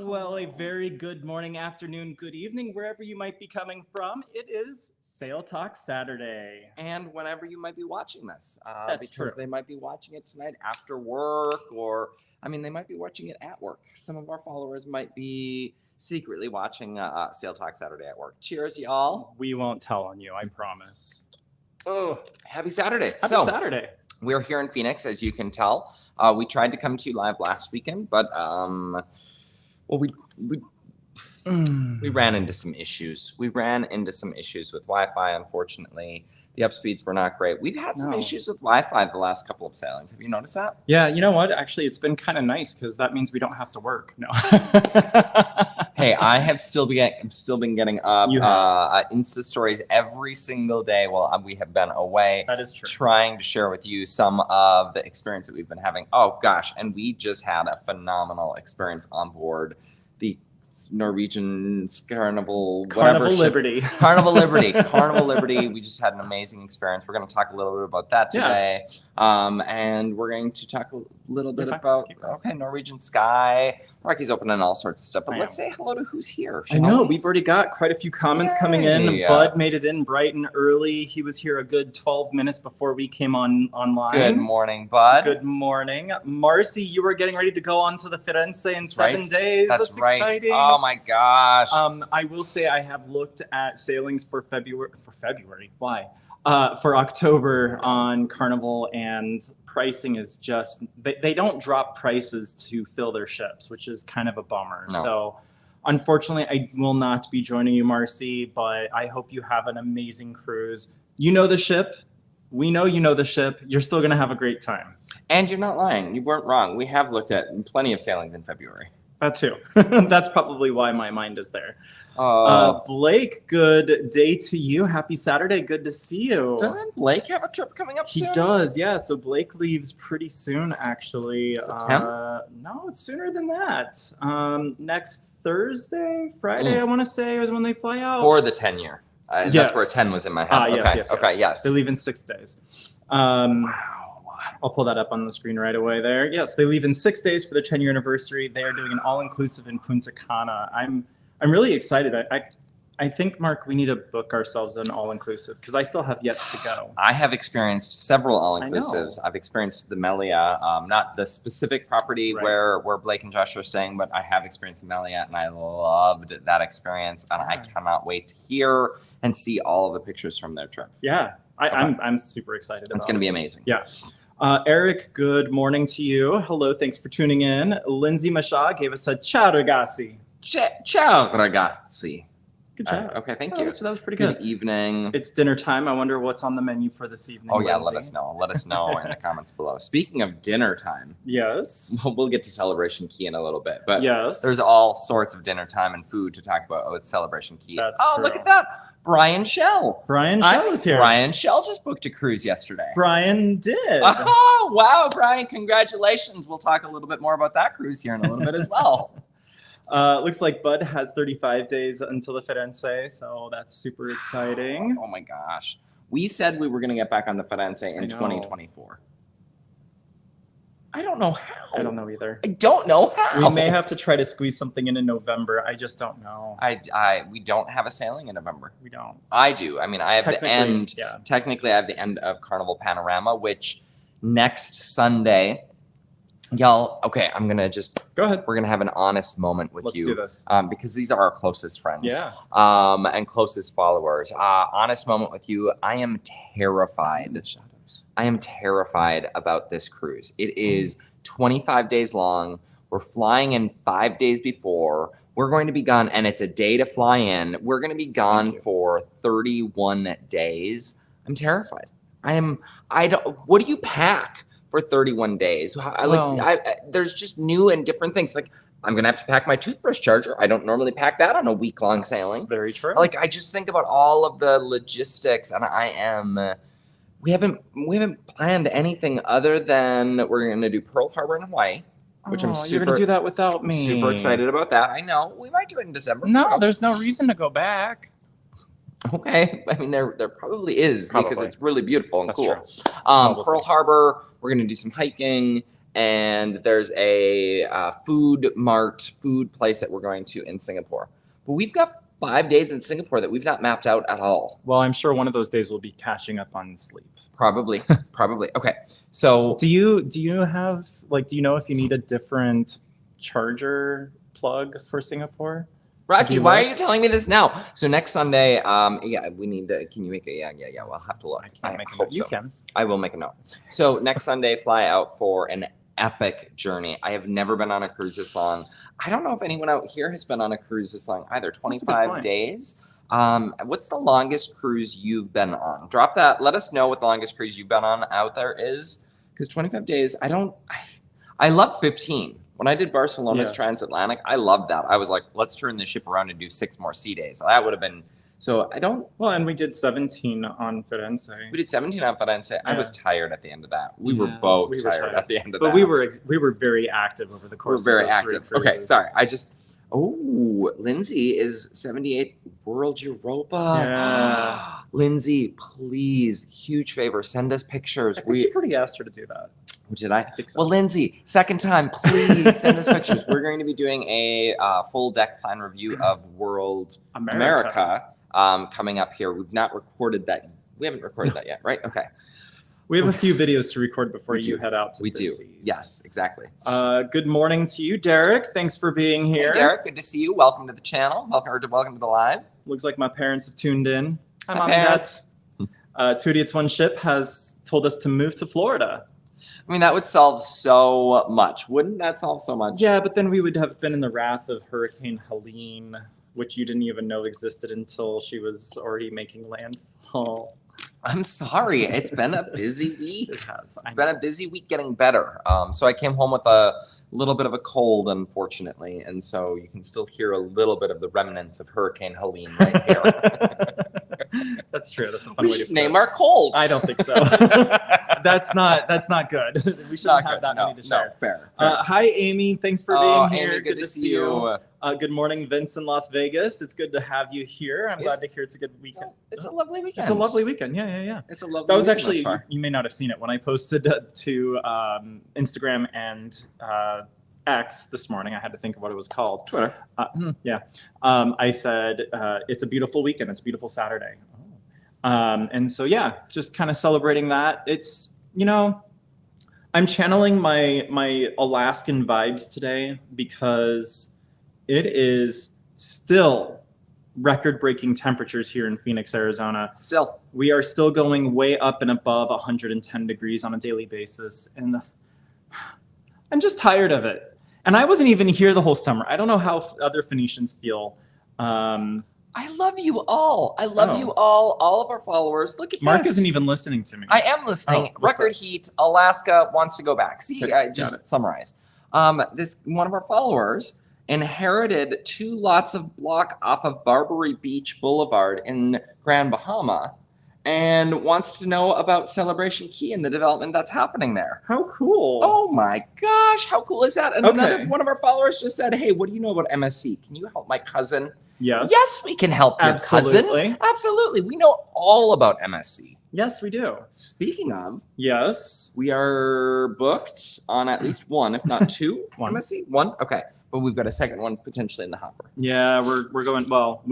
Well, a very good morning, afternoon, good evening, wherever you might be coming from. It is Sail Talk Saturday. And whenever you might be watching this, That's because true. they might be watching it tonight after work, or they might be watching it at work. Some of our followers might be secretly watching Sail Talk Saturday at work. Cheers, y'all! We won't tell on you, I promise. Oh, happy Saturday! Happy Saturday. We're here in Phoenix, as you can tell. We tried to come to you live last weekend, but we ran into some issues. We ran into some issues with Wi-Fi, unfortunately. The upspeeds were not great. We've had some issues with Wi-Fi the last couple of sailings. Have you noticed that? Yeah, you know what? Actually, it's been kind of nice because that means we don't have to work. No. Hey, I have still been getting up Insta stories every single day while we have been away. That is true. Trying to share with you some of the experience that we've been having. Oh gosh, and we just had a phenomenal experience on board the Norwegian Carnival Liberty. Carnival Liberty. We just had an amazing experience. We're going to talk a little bit about that today. And we're going to talk a little bit about Norwegian Sky. Rocky's opening all sorts of stuff. But let's say hello to who's here. I know. We've already got quite a few comments coming in. Bud made it in bright and early. He was here a good 12 minutes before we came online. Good morning, Bud. Good morning. Marcy, you were getting ready to go on to the Firenze in 7 days. That's right. Exciting. Oh my gosh. I will say I have looked at sailings for February. Why? For October on Carnival, and pricing is just they don't drop prices to fill their ships, which is kind of a bummer. No. So unfortunately, I will not be joining you, Marcy, but I hope you have an amazing cruise. You know the ship. We know you know the ship. You're still going to have a great time. And you're not lying. You weren't wrong. We have looked at plenty of sailings in February. That too. That's probably why my mind is there. Blake, good day to you. Happy Saturday. Good to see you. Doesn't Blake have a trip coming up soon? He does, yeah. So Blake leaves pretty soon, actually. The 10th? No, it's sooner than that. Next Thursday, Friday, I want to say, is when they fly out. For the 10-year. That's where 10 was in my head. Yes. They leave in 6 days. I'll pull that up on the screen right away there. Yes, they leave in 6 days for their 10-year anniversary. They are doing an all-inclusive in Punta Cana. I'm really excited. I think, Mark, we need to book ourselves an all-inclusive because I still have yet to go. I have experienced several all-inclusives. I've experienced the Melia, not the specific property where Blake and Josh are staying, but I have experienced the Melia, and I loved that experience, and I cannot wait to hear and see all of the pictures from their trip. Yeah, I'm super excited about it. It's going to be amazing. Yeah. Eric, good morning to you. Hello, thanks for tuning in. Lindsay Mashaw gave us a ciao ragazzi. Ciao ragazzi. Good job. Okay, thank you. So that was pretty good. Good evening. It's dinner time. I wonder what's on the menu for this evening. Oh, yeah, Lindsay. let us know. Let us know in the comments below. Speaking of dinner time. Yes. We'll get to Celebration Key in a little bit. But yes, there's all sorts of dinner time and food to talk about with Celebration Key. That's true. Look at that. Brian Shell. Brian Shell is here. Brian Shell just booked a cruise yesterday. Brian did. Oh, wow, Brian. Congratulations. We'll talk a little bit more about that cruise here in a little bit as well. Looks like Bud has 35 days until the Firenze, so that's super exciting. Oh my gosh. We said we were going to get back on the Firenze in 2024. I don't know how. I don't know either. I don't know how. We may have to try to squeeze something in November. I just don't know. We don't have a sailing in November. We don't. I do. I mean, I have the end. Yeah. Technically, I have the end of Carnival Panorama, which next Sunday... Y'all, okay, I'm going to just... Go ahead. We're going to have an honest moment with you. Let's do this. Because these are our closest friends. Yeah. And closest followers. Honest moment with you. I am terrified. I am terrified about this cruise. It is 25 days long. We're flying in 5 days before. We're going to be gone, and it's a day to fly in. We're going to be gone for 31 days. I'm terrified. What do you pack for 31 days? There's just new and different things. Like, I'm going to have to pack my toothbrush charger. I don't normally pack that on a week-long sailing. Very true. Like, I just think about all of the logistics, and we haven't planned anything other than we're going to do Pearl Harbor in Hawaii, which I'm super... You're going to do that without me. Super excited about that. I know. We might do it in December. No, there's no reason to go back. Okay. I mean, there probably is because it's really beautiful and cool. True. Pearl Harbor, we're going to do some hiking. and there's a food place that we're going to in Singapore. But we've got 5 days in Singapore that we've not mapped out at all. Well, I'm sure one of those days we'll be catching up on sleep. Probably. Okay. So Do you have do you know if you need a different charger plug for Singapore? Rocky, you why are you looked? telling me this now? So next Sunday, yeah, we need to. Can you make it? Yeah. We'll have to look. I can't make a hope note. You so. can. I will make a note. So next Sunday, fly out for an epic journey. I have never been on a cruise this long. I don't know if anyone out here has been on a cruise this long either. That's a good 25 point. days. What's the longest cruise you've been on? Drop that. Let us know what the longest cruise you've been on out there is. Because 25 days, I love 15. When I did Barcelona's Yeah. transatlantic, I loved that. I was like, let's turn the ship around and do 6 more sea days. That would have been, so I don't, Well, and we did 17 on Firenze. we did 17 on Firenze. I was tired at the end of that. We were Yeah, both we were tired tired. at the end of But that. we were very active over the We're course very of those 3 active. Okay, cruises. sorry. Oh, Lindsay is 78 World Europa. Yeah. Lindsay, please, huge favor, send us pictures. I think you've already asked her to do that. Did I? I think so. Well, Lindsay, second time, please send us pictures. We're going to be doing a full deck plan review of World America coming up here. We've not recorded that. We haven't recorded that yet, right? Okay. We have a few videos to record before We you do. head out to We the do. seas. Yes, exactly. Good morning to you, Derek. Thanks for being here. Hey, Derek, good to see you. Welcome to the channel. Welcome to the live. Looks like my parents have tuned in. Hi, Hi, Mom and Dad. parents. Two Idiots One Ship has told us to move to Florida. I mean, that would solve so much. Wouldn't that solve so much? Yeah, but then we would have been in the wrath of Hurricane Helene, which you didn't even know existed until she was already making landfall. I'm sorry. It's been a busy week. It has. It's been a busy week getting better. So I came home with a little bit of a cold, unfortunately. And so you can still hear a little bit of the remnants of Hurricane Helene right here. That's true. That's a fun We way to should put name it. our colds. I don't think so. That's not good. We shouldn't have that many to share. Fair. Hi, Amy. Thanks for Oh, being here. Amy, good to see you. Good morning, Vince in Las Vegas. It's good to have you here. I'm It's- glad to hear it's a good weekend. It's a lovely weekend. It's a lovely weekend. Yeah. It's a lovely That was weekend actually, thus far. you may not have seen it when I posted to Instagram and X this morning. I had to think of what it was called. Twitter. Yeah. I said, it's a beautiful weekend. It's a beautiful Saturday. And so, yeah, just kind of celebrating that. It's, I'm channeling my Alaskan vibes today because it is still record-breaking temperatures here in Phoenix, Arizona. Still. We are still going way up and above 110 degrees on a daily basis. And I'm just tired of it. And I wasn't even here the whole summer. I don't know how other Phoenicians feel. I love you all. I love Oh. you all of our followers. Look at Mark this. isn't even listening to me. I am listening. Oh, what's Record this? Heat, Alaska wants to go back. See, Okay, I got just it. summarize. This one of our followers inherited 2 lots of block off of Barbary Beach Boulevard in Grand Bahama and wants to know about Celebration Key and the development that's happening there. How cool. Oh my gosh, how cool is that? And Okay. another one of our followers just said, hey, what do you know about MSC? Can you help my cousin? Yes. Yes, we can help your cousin. Absolutely. Absolutely. We know all about MSC. Yes, we do. Speaking of, Yes. we are booked on at least one, if not 2 One. MSC. One? Okay. But we've got a second one potentially in the hopper. Yeah, we're going, well,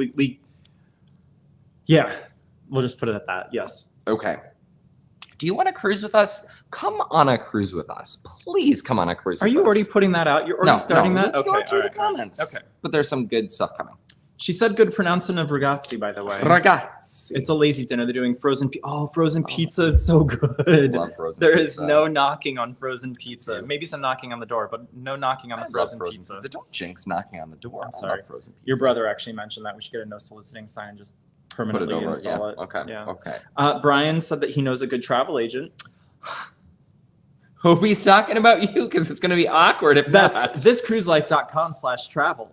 yeah, we'll just put it at that. Yes. Okay. Do you want to cruise with us? Come on a cruise with us. Please come on a cruise Are with you us. already putting that out? You're already starting that? Let's go through all right, the all right. comments. Okay. But there's some good stuff coming. She said good pronouncing of ragazzi, by the way. Ragazzi. It's a lazy dinner. They're doing frozen frozen pizza is so good. Love frozen There is pizza. no knocking on frozen pizza. Yeah. Maybe some knocking on the door, but no knocking on I the love frozen, frozen pizza. pizza. Don't jinx knocking on the door. I'm I sorry. love frozen pizza. Your brother actually mentioned that we should get a no soliciting sign and just Put it permanently over. install Yeah. it. Okay. Yeah. Okay. Brian said that he knows a good travel agent. Hope he's talking about you because it's going to be awkward if That's thiscruiselife.com/travel.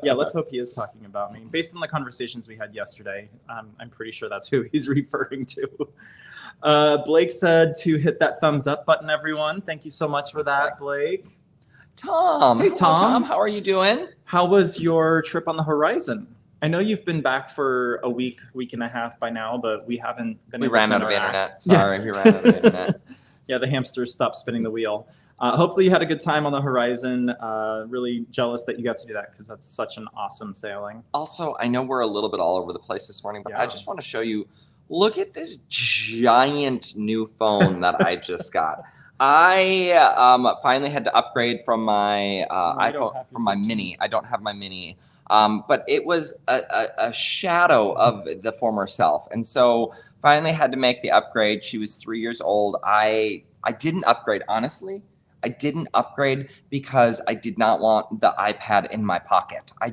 Yeah, let's hope he is talking about me. Based on the conversations we had yesterday, I'm pretty sure that's who he's referring to. Blake said to hit that thumbs up button, everyone. Thank you so much for that, Blake. Tom. Hey, Hello, Tom. How are you doing? How was your trip on the horizon? I know you've been back for a week and a half by now, but we haven't been We able ran to out of interact. internet. Sorry, we ran out of internet. Yeah, the hamsters stopped spinning the wheel. Hopefully you had a good time on the horizon. Really jealous that you got to do that because that's such an awesome sailing. Also, I know we're a little bit all over the place this morning, but Yeah. I just want to show you, look at this giant new phone that I just got. I finally had to upgrade from my iPhone, from my mini. I don't have my mini. But it was a shadow of the former self. And so finally had to make the upgrade. She was 3 years old. I didn't upgrade, honestly. I didn't upgrade because I did not want the iPad in my pocket. I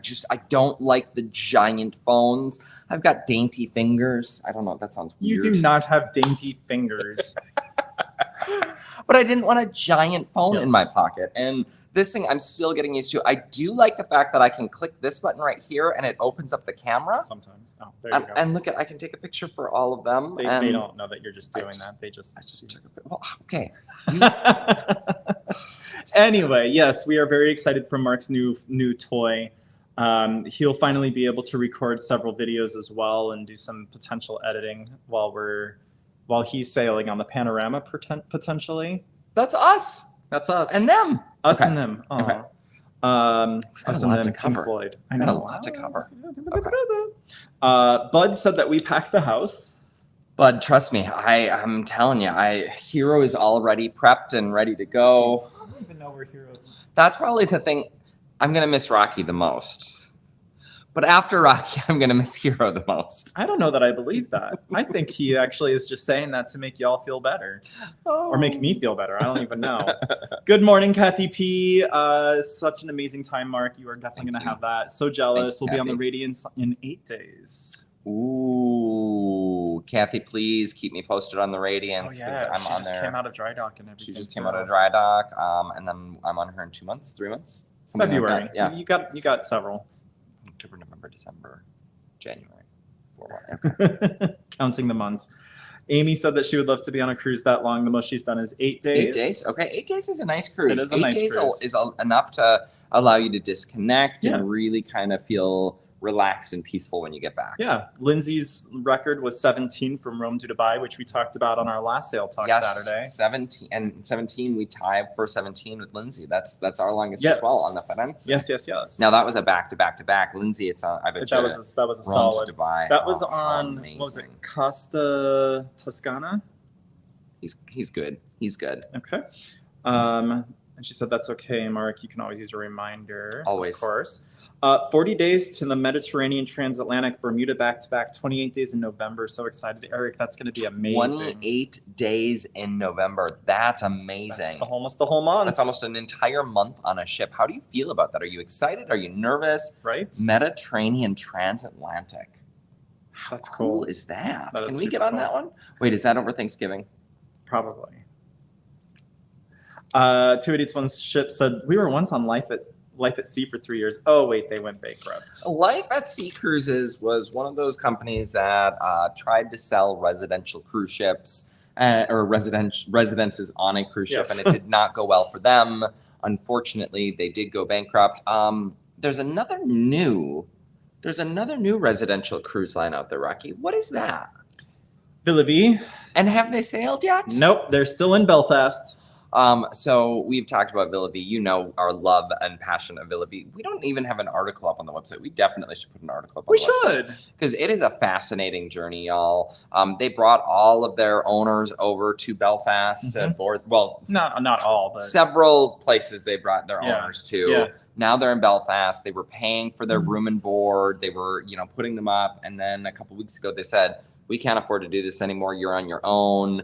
don't like the giant phones. I've got dainty fingers. I don't know. That sounds You weird. do not have dainty fingers. But I didn't want a giant phone in my Yes. pocket. And this thing I'm still getting used to. I do like the fact that I can click this button right here and it opens up the camera. Sometimes. Oh, there you go. And look at, I can take a picture for all of them. They and don't know that you're just doing that. They just. I just took a well, okay. Anyway, yes, we are very excited for Mark's new toy. He'll finally be able to record several videos as well and do some potential editing while he's sailing on the panorama potentially. That's us. That's us. And them. Us Okay. and them. Aw. Okay. Us a and lot them, to Pink cover. Floyd. I Got a know. lot to cover. Bud said that we packed the house. But trust me, I'm telling you, Hero is already prepped and ready to go. I don't even know where Hero is. That's probably the thing. I'm gonna miss Rocky the most. But after Rocky, I'm gonna miss Hero the most. I don't know that I believe that. I think he actually is just saying that to make y'all feel better. Or make me feel better. I don't even know. Good morning, Kathy P. Such an amazing time, Mark. You are definitely going to have that. So jealous. Thanks, We'll be on the Kathy. Radiance in 8 days. Ooh, Kathy, please keep me posted on the Radiance because I'm she on just there. came out of dry dock and everything. She just came out of dry dock, and then I'm on her in 2 months, 3 months, something like February. that. Yeah, You got several. October, November, December, January. 4 months. Okay. Counting the months. Amy said that she would love to be on a cruise that long. The most she's done is 8 days. 8 days. Okay, 8 days is a nice cruise. It is a 8 nice days cruise. is enough to allow you to disconnect Yeah. and really kind of feel relaxed and peaceful when you get back. Yeah. Lindsay's record was 17 from Rome to Dubai, which we talked about on our last Sail Talk Saturday. 17 we tied for 17 with Lindsay. That's our longest as well on the Firenze. Yes. Now that was a back-to-back. Lindsay, it's I bet that you was a Rome solid. to Dubai. That was Oh, how on, what was it, amazing. Costa Toscana? He's good. He's good. Okay. And she said, that's okay, Mark. You can always use a reminder. Always. Of course. 40 days to the Mediterranean transatlantic, Bermuda back-to-back, 28 days in November. So excited. Eric, that's going to be amazing. 28 days in November. That's amazing. That's almost the whole month. That's almost an entire month on a ship. How do you feel about that? Are you excited? Are you nervous? right? Mediterranean transatlantic. How That's cool cool. is that? That Can is we super get on cool. that one? Wait, is that over Thanksgiving? Probably. 2881's ship said, we were once on Life at Sea for 3 years. Oh, wait, they went bankrupt. Life at Sea Cruises was one of those companies that tried to sell residential cruise ships or residences on a cruise ship, Yes. and it did not go well for them. Unfortunately, they did go bankrupt. There's another new residential cruise line out there, Rocky. What is that? Villaby. And have they sailed yet? Nope, they're still in Belfast. So we've talked about Villaby. You know our love and passion of Villaby. We don't even have an article up on the website. We definitely should put an article up on We the website. should. Because it is a fascinating journey, y'all. They brought all of their owners over to Belfast to Mhm. board. Well, Not all, but several places they brought their Yeah. owners to. Yeah. Now they're in Belfast. They were paying for their Mhm. room and board. They were, putting them up. And then a couple weeks ago, they said, we can't afford to do this anymore. You're on your own.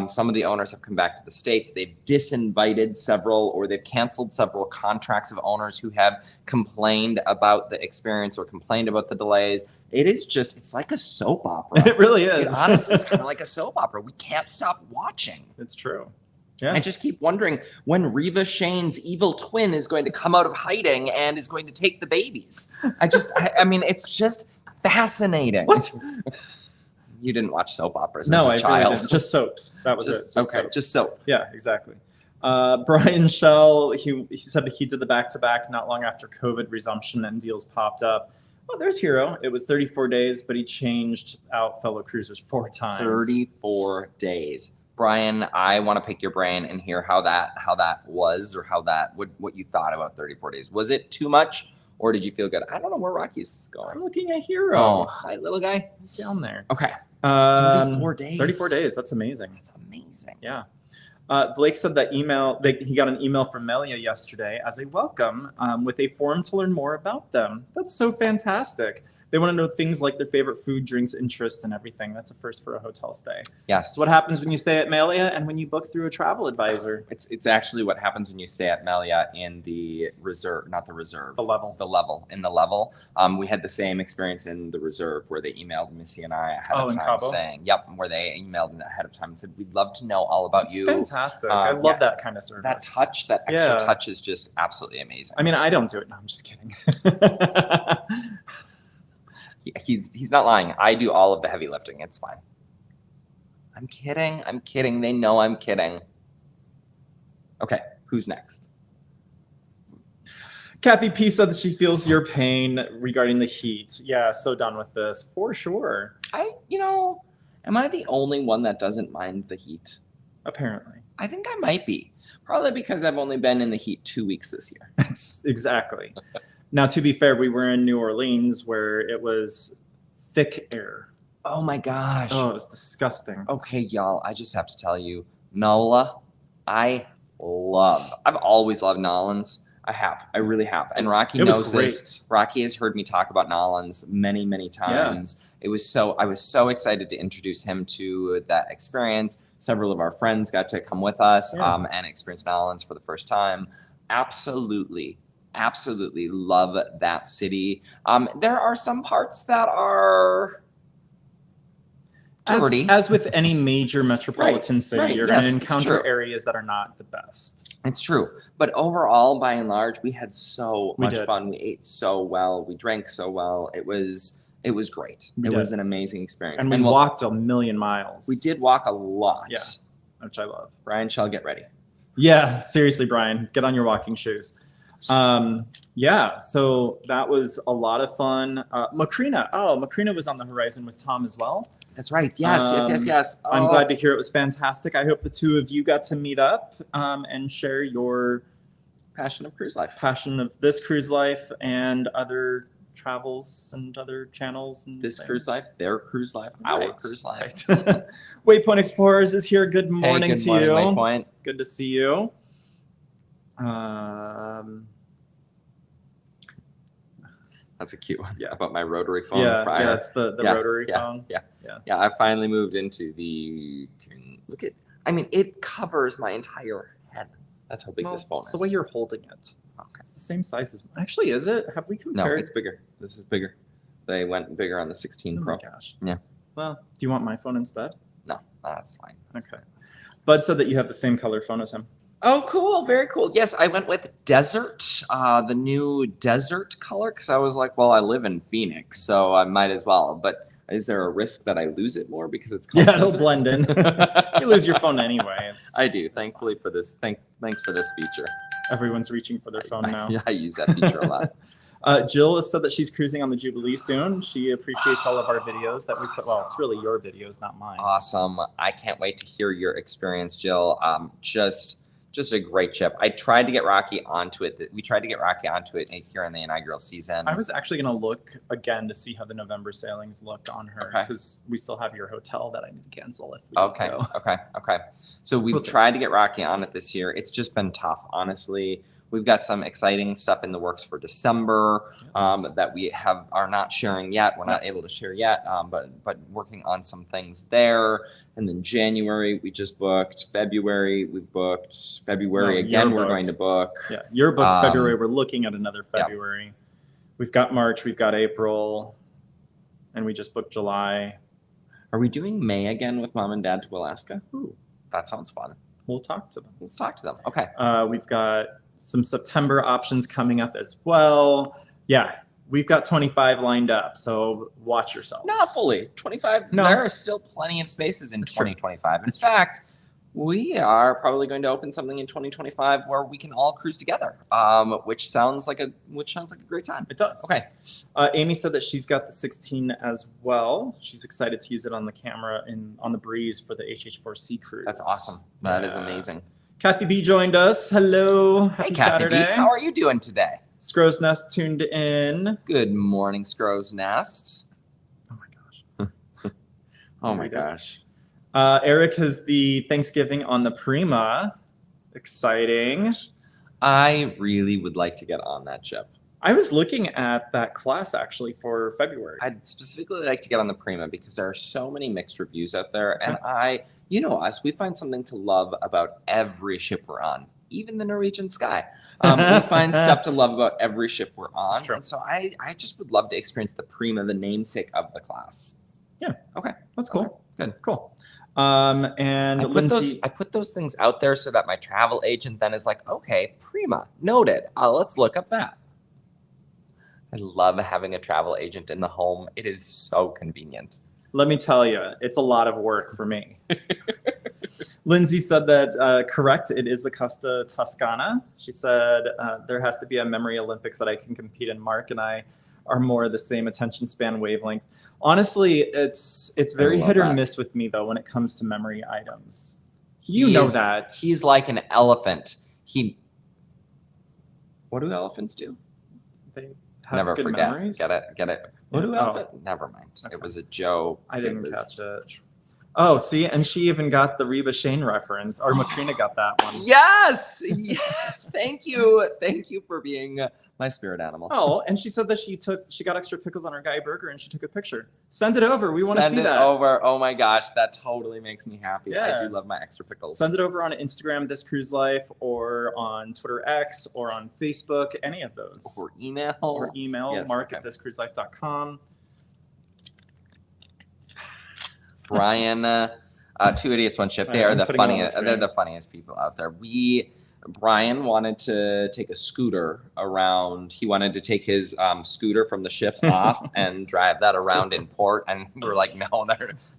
Some of the owners have come back to the States. They've disinvited several, or they've canceled several contracts of owners who have complained about the experience or complained about the delays. It's like a soap opera. it really It is. honestly is kind of like a soap opera. We can't stop watching. It's true. Yeah. I just keep wondering when Reva Shane's evil twin is going to come out of hiding and is going to take the babies. I mean, it's just fascinating. What? You didn't watch soap operas No, I as a really child. didn't. Just soaps. That was it. okay, soaps. just soap. Yeah, exactly. Brian Shell, he said that he did the back-to-back not long after COVID resumption and deals popped up. Oh, there's Hero. It was 34 days, but he changed out fellow cruisers 4 times. 34 days. Brian, I want to pick your brain and hear how that was, or what you thought about 34 days. Was it too much, or did you feel good? I don't know where Rocky's going. I'm looking at Hero. Oh, hi, little guy. He's down there. Okay. 34 days. 34 days. That's amazing. That's amazing. Yeah. Blake said that he got an email from Melia yesterday as a welcome with a form to learn more about them. That's so fantastic. They want to know things like their favorite food, drinks, interests, and everything. That's a first for a hotel stay. Yes. So what happens when you stay at Melia and when you book through a travel advisor? It's actually what happens when you stay at Melia in the reserve, not the reserve. The level. In the level. We had the same experience in the reserve where they emailed Missy and I ahead of in time Cabo? saying, where they emailed ahead of time and said, we'd love to know all about It's you. fantastic. I love that kind of service. That extra Yeah. touch is just absolutely amazing. I mean, I don't do it. No, I'm just kidding. He's not lying. I do all of the heavy lifting. It's fine. I'm kidding. They know I'm kidding. Okay, who's next? Kathy P said that she feels your pain regarding the heat. Yeah, so done with this, for sure. Am I the only one that doesn't mind the heat? Apparently. I think I might be. Probably because I've only been in the heat 2 weeks this year. That's exactly. Now, to be fair, we were in New Orleans where it was thick air. Oh my gosh. Oh, it was disgusting. Okay, y'all, I just have to tell you, NOLA, I've always loved Nolans. I really have. And Rocky It was knows great. this. Rocky has heard me talk about Nolans many, many times. I was so excited to introduce him to that experience. Several of our friends got to come with us and experience Nolans for the first time. Absolutely love that city. There are some parts that are dirty. As with any major metropolitan city, right, you're yes, going to it's encounter true. areas that are not the best. It's true. But overall, by and large, we had so We much did. fun. We ate so well. We drank so well. It was great. We It did. was an amazing experience. And we walked a million miles. We did walk a lot. Yeah. Which I love. Brian shall get ready. Yeah, seriously, Brian, get on your walking shoes. Yeah, so that was a lot of fun. Macrina. Oh, Macrina was on the horizon with Tom as well. That's right. Yes. I'm Oh. glad to hear it was fantastic. I hope the two of you got to meet up and share your Passion of cruise life. passion of this cruise life and other travels and other channels. And This things. cruise life, their cruise life, our Right, cruise life. right. Waypoint Explorers is here. Good morning Hey, to good morning, you. Waypoint. Good to see you. That's a cute one. Yeah. About my rotary phone. Yeah, it's the Yeah, rotary phone. Yeah, I finally moved into the. Look at. I mean, it covers my entire head. That's how big Well, this phone it's is. the way you're holding it. Okay. It's the same size as. Actually, is it? Have we No, compared? it's bigger. This is bigger. They went bigger on the 16 Oh Pro. my gosh. Yeah. Well, do you want my phone instead? No, that's fine. Okay. Bud said that you have the same color phone as him. Oh, cool. Very cool. Yes, I went with Desert, the new Desert color, because I was like, well, I live in Phoenix, so I might as well. But is there a risk that I lose it more because it's called Yeah, it'll Desert? blend in. You lose your phone anyway. I do. Thankfully for this. Thanks for this feature. Everyone's reaching for their phone now. I use that feature a lot. Jill has said that she's cruising on the Jubilee soon. She appreciates all of our videos that we put. Well, it's really your videos, not mine. Awesome. I can't wait to hear your experience, Jill. Just a great trip. I tried to get Rocky onto it. We tried to get Rocky onto it here in the inaugural season. I was actually going to look again to see how the November sailings looked on her Okay. because we still have your hotel that I need to cancel if we Okay. go. Okay. So we've We'll see. tried to get Rocky on it this year. It's just been tough, honestly. We've got some exciting stuff in the works for December that we are not sharing yet. We're not able to share yet, but working on some things there. And then January we just booked. February we booked. February No, again you're we're going to book. Yeah, you're booked Um, February. We're looking at another yeah. February. We've got March, we've got April, and we just booked July. Are we doing May again with Mom and Dad to Alaska? Ooh, That sounds fun. we'll talk to them. Let's talk to them. Okay. We've got some September options coming up as well. Yeah, we've got 25 lined up, so watch yourselves. Not fully. 25. No. There are still plenty of spaces in It's true. 2025. In fact, We are probably going to open something in 2025 where we can all cruise together, which sounds like a great time. It does. Okay. Amy said that she's got the 16 as well. She's excited to use it on the camera on the breeze for the HH4C cruise. That's awesome. That is amazing. Kathy B joined us. Hello. Happy Hey, Kathy Saturday. B. How are you doing today? Scrow's Nest tuned in. Good morning, Scrow's Nest. Oh my gosh. Oh my gosh. Eric has the Thanksgiving on the Prima. Exciting. I really would like to get on that ship. I was looking at that class actually for February. I'd specifically like to get on the Prima because there are so many mixed reviews out there. And you know us, we find something to love about every ship we're on, even the Norwegian Sky. We find stuff to love about every ship we're on. That's true. And so I just would love to experience the Prima, the namesake of the class. Yeah. Okay. That's cool. Okay, good. Cool. And Lindsay, I put those things out there so that my travel agent then is like, okay, Prima, noted. Let's look up that. I love having a travel agent in the home. It is so convenient. let me tell you, it's a lot of work for me. Lindsay said that, correct, it is the Costa Toscana. She said there has to be a memory Olympics that I can compete in. Mark and I are more the same attention span wavelength. Honestly, it's very hit or miss with me though when it comes to memory items. You know that. He's like an elephant. What do elephants do? They have Never good forget. memories. Get it. What do elephants? Never mind. Okay. It was a joke. I didn't catch it. Oh, see, and she even got the Reba Shane reference, or Macrina got that one. Yes. Thank you. Thank you for being my spirit animal. Oh, and she said that she got extra pickles on her Guy burger and she took a picture. Send it over. We want to see Send it that. over. Oh my gosh, that totally makes me happy. Yeah. I do love my extra pickles. Send it over on Instagram, This Cruise Life, or on Twitter X, or on Facebook, any of those. Or email. Or email, Yes, mark okay. at thiscruiselife.com. Brian, Two Idiots, One Ship. They Right, are I'm the putting them on the funniest. They're screen. the funniest people out there. Brian wanted to take a scooter around. He wanted to take his scooter from the ship off and drive that around in port. And we were like, no,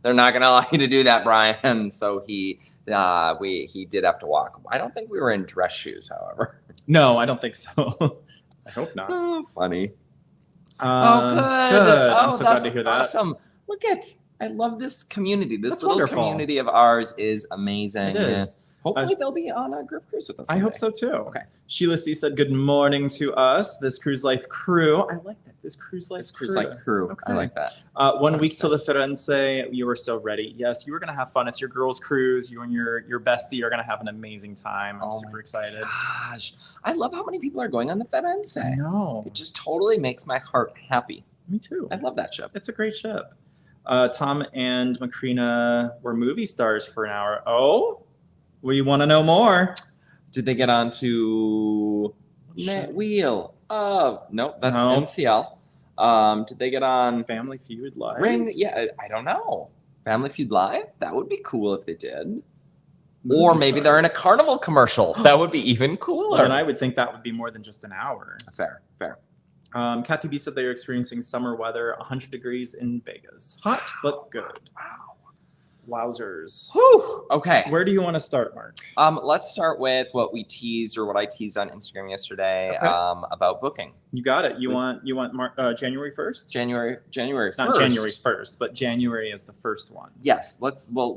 they're not going to allow you to do that, Brian. So he did have to walk. I don't think we were in dress shoes, however. No, I don't think so. I hope not. Oh, funny. Oh, good. I'm so glad that's to hear that. awesome. I love this community. This That's little wonderful. community of ours is amazing. It is. Hopefully they'll be on a group cruise with us. I one hope day. so too. Okay. Sheila C said, good morning to us, This Cruise Life crew. I like that. This Cruise Life This cruise like crew. Okay. I like that. 1 week till the Firenze. You were so ready. Yes, you were going to have fun. It's your girls' cruise. You and your bestie are going to have an amazing time. I'm super excited. Gosh, I love how many people are going on the Firenze. I know. It just totally makes my heart happy. Me too. I love that ship. It's a great ship. Tom and Macrina were movie stars for an hour. Oh, we want to know more. Did they get on to Wheel of? Nope, that's No. NCL. Did they get on Family Feud Live? Ring? Yeah, I don't know. Family Feud Live? That would be cool if they did. Movie Or maybe they're in a stars. Carnival commercial. That would be even cooler. Well, then I would think that would be more than just an hour. Fair. Kathy B said they are experiencing summer weather, 100 degrees in Vegas. Hot, but good. Wowzers. Whew. Okay. Where do you want to start, Mark? Let's start with what we teased or what I teased on Instagram yesterday Okay. About booking. You got it. You want January 1st? January 1st. Not January 1st, but January is the first one. Yes.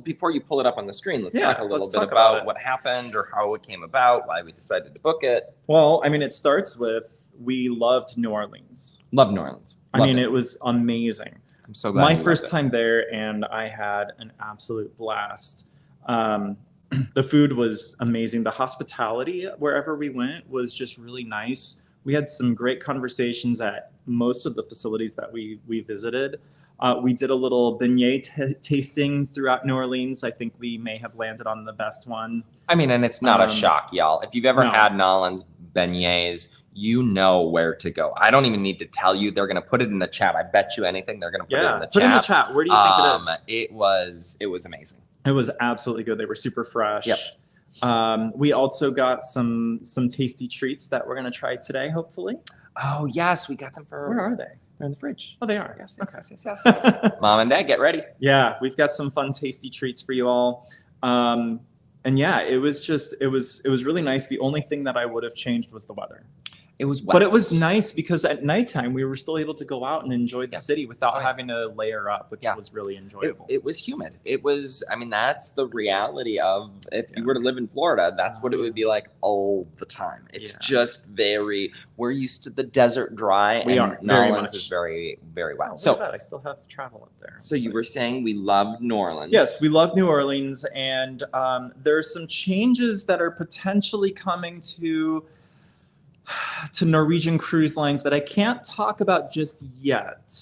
Before you pull it up on the screen, let's Yeah, talk a little let's bit talk about about it. what happened or how it came about, why we decided to book it. Well, I mean, it starts with we loved New Orleans. Love New Orleans. I mean, it was amazing. I'm so glad. My we first loved time there, and I had an absolute blast. The food was amazing. The hospitality wherever we went was just really nice. We had some great conversations at most of the facilities that we visited. We did a little beignet tasting throughout New Orleans. I think we may have landed on the best one. it. I mean, and it's not a Um, shock, y'all. If you've ever no. had Nolan's beignets, you know where to go. I don't even need to tell you. They're going to put it in the chat. I bet you anything they're going to put it Yeah, in the put chat. in the chat. Where do you think it is? It was amazing. It was absolutely good. They were super fresh. Yep. We also got some tasty treats that we're going to try today, hopefully. Oh yes, we got them for. Where are they? They're in the fridge. Oh, they are. Yes, Okay. yes. Mom and Dad, get ready. Yeah, we've got some fun, tasty treats for you all. And yeah, it was really nice. The only thing that I would have changed was the weather. It was wet. But it was nice because at nighttime we were still able to go out and enjoy the city without having to layer up, which was really enjoyable. It was humid. It was, I mean, that's the reality of if you were to live in Florida, that's what it would be like all the time. It's just we're used to the desert dry, We and are, very Nolens much. is very, very wet. Oh, So, look at that, I still have travel up there. so you were saying we love New Orleans. Yes, we love New Orleans, and there's some changes that are potentially coming to Norwegian Cruise Lines that I can't talk about just yet.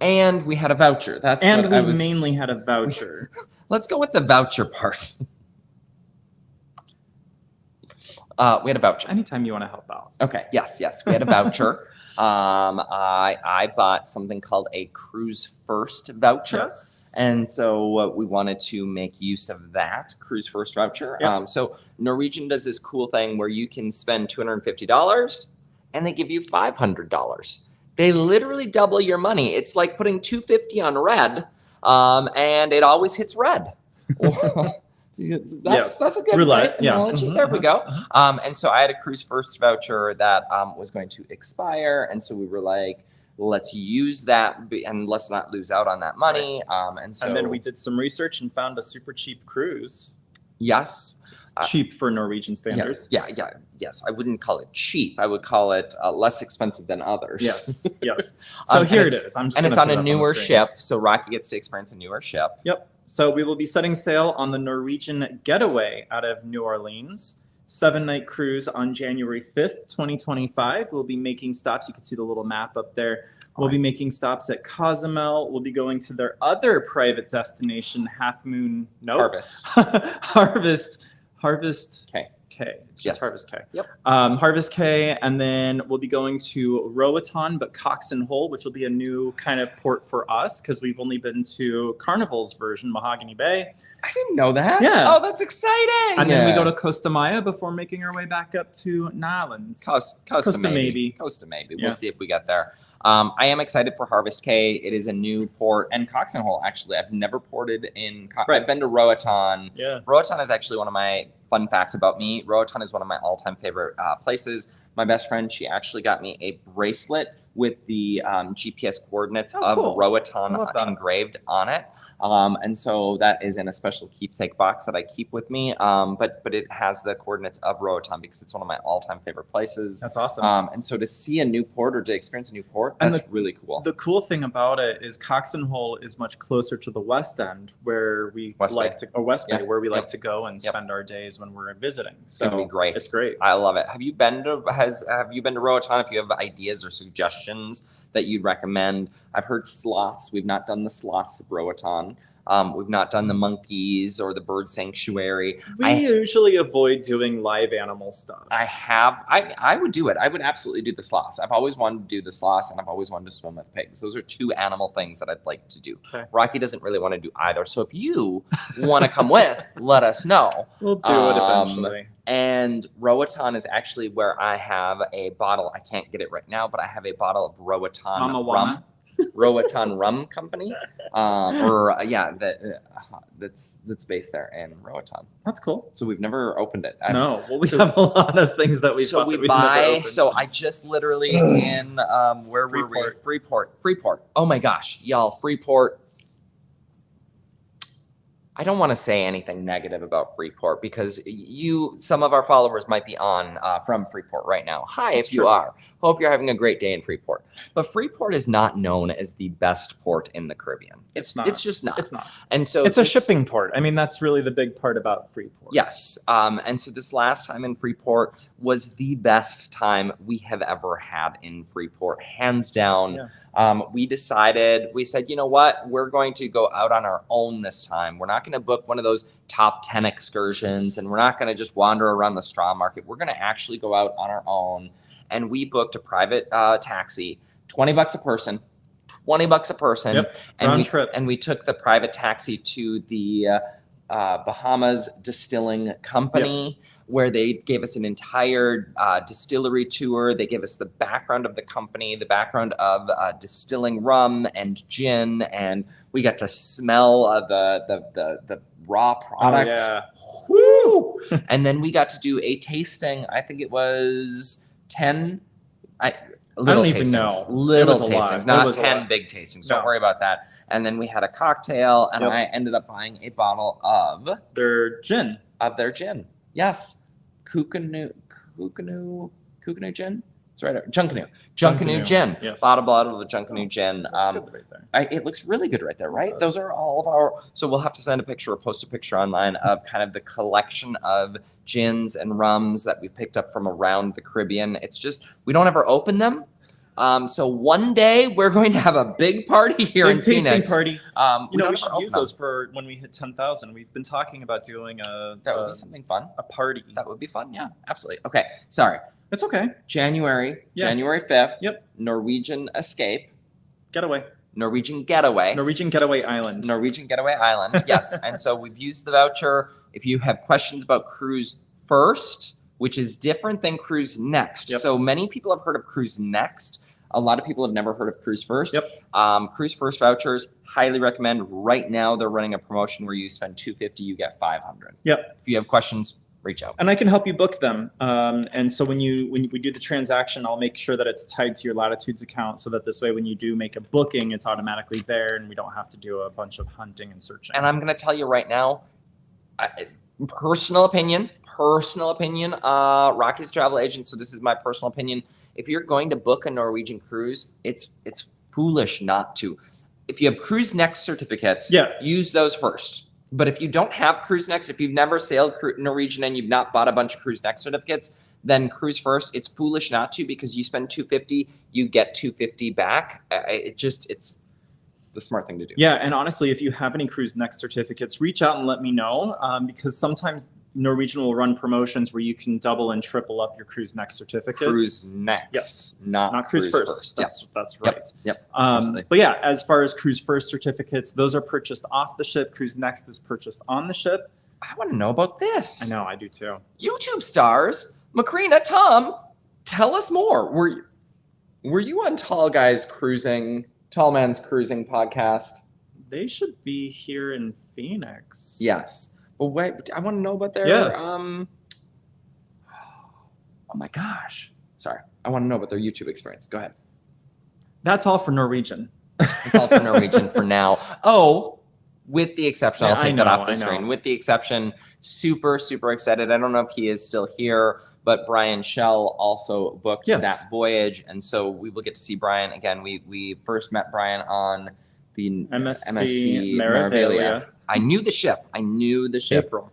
And we had a voucher. That's And what I we was, mainly had a voucher. Let's go with the voucher part. We had a voucher. Anytime you want to help out. Okay. Yes. We had a voucher. I bought something called a Cruise First voucher. Yes. And so we wanted to make use of that Cruise First voucher. Yep. So Norwegian does this cool thing where you can spend $250 and they give you $500. They literally double your money. It's like putting $250 on red, and it always hits red. That's a good roulette. analogy. Mhm, There we go. mhm. And so I had a Cruise First voucher that was going to expire, and so we were like, let's use that and let's not lose out on that money. And then we did some research and found a super cheap cruise. yes. Cheap for Norwegian standards. Yes. I wouldn't call it cheap. I would call it less expensive than others. Yes. So here it it's- is. I'm just And it's gonna on put a it up the newer screen. ship, so Rocky gets to experience a newer ship. Yep. So we will be setting sail on the Norwegian Getaway out of New Orleans. 7-night cruise on January 5th, 2025. We'll be making stops. You can see the little map up there. We'll be making stops at Cozumel. We'll be going to their other private destination, Half Moon. Nope. Harvest Okay. K. It's Yes. just Harvest K. Yep. Harvest K, and then we'll be going to Roatan, but Cox and Hole, which will be a new kind of port for us because we've only been to Carnival's version, Mahogany Bay. I didn't know that. Yeah. Oh, that's exciting. And then we go to Costa Maya before making our way back up to Nolens. Costa maybe. Costa maybe. Yeah. We'll see if we get there. I am excited for Harvest K. It is a new port, and Cox and Hole. Actually, I've never ported in. I've been to Roatan. Yeah. Roatan is actually one of my fun facts about me. Roatan is one of my all-time favorite places. My best friend, she actually got me a bracelet with the GPS coordinates of cool. Roatan Love that. engraved on it. And so that is in a special keepsake box that I keep with me. But it has the coordinates of Roatan because it's one of my all-time favorite places. That's awesome. And so to see a new port or to experience a new port, And that's really cool. The cool thing about it is Cox and Hole is much closer to the West End where we West like Bay. to, or West Bay, Yep. where we like Yep. to go and Yep. spend our days when we're visiting. It's gonna be great. It's great. I love it. Have you been to Roatan? If you have ideas or suggestions that you'd recommend, I've heard sloths. We've not done the sloths of Roatan. We've not done the monkeys or the bird sanctuary. We usually avoid doing live animal stuff. I would do it. I would absolutely do the sloths. I've always wanted to do the sloths, and I've always wanted to swim with pigs. Those are two animal things that I'd like to do. Okay. Rocky doesn't really want to do either. So if you want to come with, let us know. We'll do it eventually. And Roatan is actually where I have a bottle. I can't get it right now, but I have a bottle of Roatan Mama rum. Wana? Roatan Rum Company, that's based there in Roatan. That's cool. So we've never opened it. No, well, we so- have a lot of things that we So we buy. So I just literally in where were we? Freeport. Oh my gosh, y'all, Freeport. I don't want to say anything negative about Freeport because some of our followers might be on from Freeport right now. Hi, That's if you true. are. Hope you're having a great day in Freeport. But Freeport is not known as the best port in the Caribbean. It's not. It's just not. It's not. And so It's a this- shipping port. I mean, that's really the big part about Freeport. Yes. And so this last time in Freeport was the best time we have ever had in Freeport, hands down. Yeah. We said, you know what? We're going to go out on our own this time. We're not going to book one of those top 10 excursions, and we're not going to just wander around the straw market. We're going to actually go out on our own. And we booked a private taxi, $20 a person. Yep. Round trip. And we took the private taxi to the Bahamas Distilling Company, Yes. where they gave us an entire distillery tour. They gave us the background of the company, the background of distilling rum and gin, and we got to smell raw product. Oh, yeah. Woo! And then we got to do a tasting. I think it was 10. Little don't even tastings. know. Little It was a lot. tastings, It not was a 10 lot. big tastings. Don't No. worry about that. And then we had a cocktail, and Yep. I ended up buying a bottle of Their gin. their gin. Yes, Kukanu gin. That's right. Junkanoo Junkanoo, gin. yes. Bought a bottle of the Junkanoo gin. That's good right there. It looks really good right there, right? does. Those are all of our. So we'll have to send a picture or post a picture online of kind of the collection of gins and rums that we picked up from around the Caribbean. It's just we don't ever open them. So one day we're going to have a big party here in Big tasting Phoenix. party. We don't We ever should open use them. those for when we hit 10,000. We've been talking about doing That would be something fun. a party. That would be fun. Yeah, absolutely. Okay, sorry. It's okay. January Yeah. 5th. Yep. Norwegian Escape. Getaway. Norwegian Getaway. Norwegian Getaway Island. Norwegian Getaway Island. Yes. And so we've used the voucher. If you have questions about Cruise First, which is different than Cruise Next. Yep. So many people have heard of Cruise Next. A lot of people have never heard of Cruise First. Yep. Cruise First vouchers, highly recommend. Right now they're running a promotion where you spend $250, you get $500. Yep. If you have questions, reach out. And I can help you book them. And so when we do the transaction, I'll make sure that it's tied to your Latitudes account so that this way when you do make a booking, it's automatically there and we don't have to do a bunch of hunting and searching. And I'm going to tell you right now, personal opinion, Rocky's a travel agent, so this is my personal opinion. If you're going to book a Norwegian cruise, it's foolish not to. If you have Cruise Next certificates, use those first. But if you don't have Cruise Next, if you've never sailed Norwegian and you've not bought a bunch of Cruise Next certificates, then Cruise First, it's foolish not to because you spend $250, you get $250 back. It's the smart thing to do. Yeah, and honestly, if you have any Cruise Next certificates, reach out and let me know because sometimes Norwegian will run promotions where you can double and triple up your Cruise Next certificates. Cruise Next, Yes. not Cruise First. First. That's right. Yep. Absolutely. But yeah, as far as Cruise First certificates, those are purchased off the ship. Cruise Next is purchased on the ship. I want to know about this. I know, I do too. YouTube stars, Macrina, Tom, tell us more. Were you on Tall Man's Cruising podcast? They should be here in Phoenix. Yes. But wait, I want to know about their oh my gosh. Sorry. I want to know about their YouTube experience. Go ahead. That's all for Norwegian. It's all for Norwegian for now. Oh, with the exception, I'll take that off the screen. With the exception, super, super excited. I don't know if he is still here, but Brian Shell also booked that voyage. And so we will get to see Brian again. We first met Brian on the MSC Meraviglia. I knew the ship. April.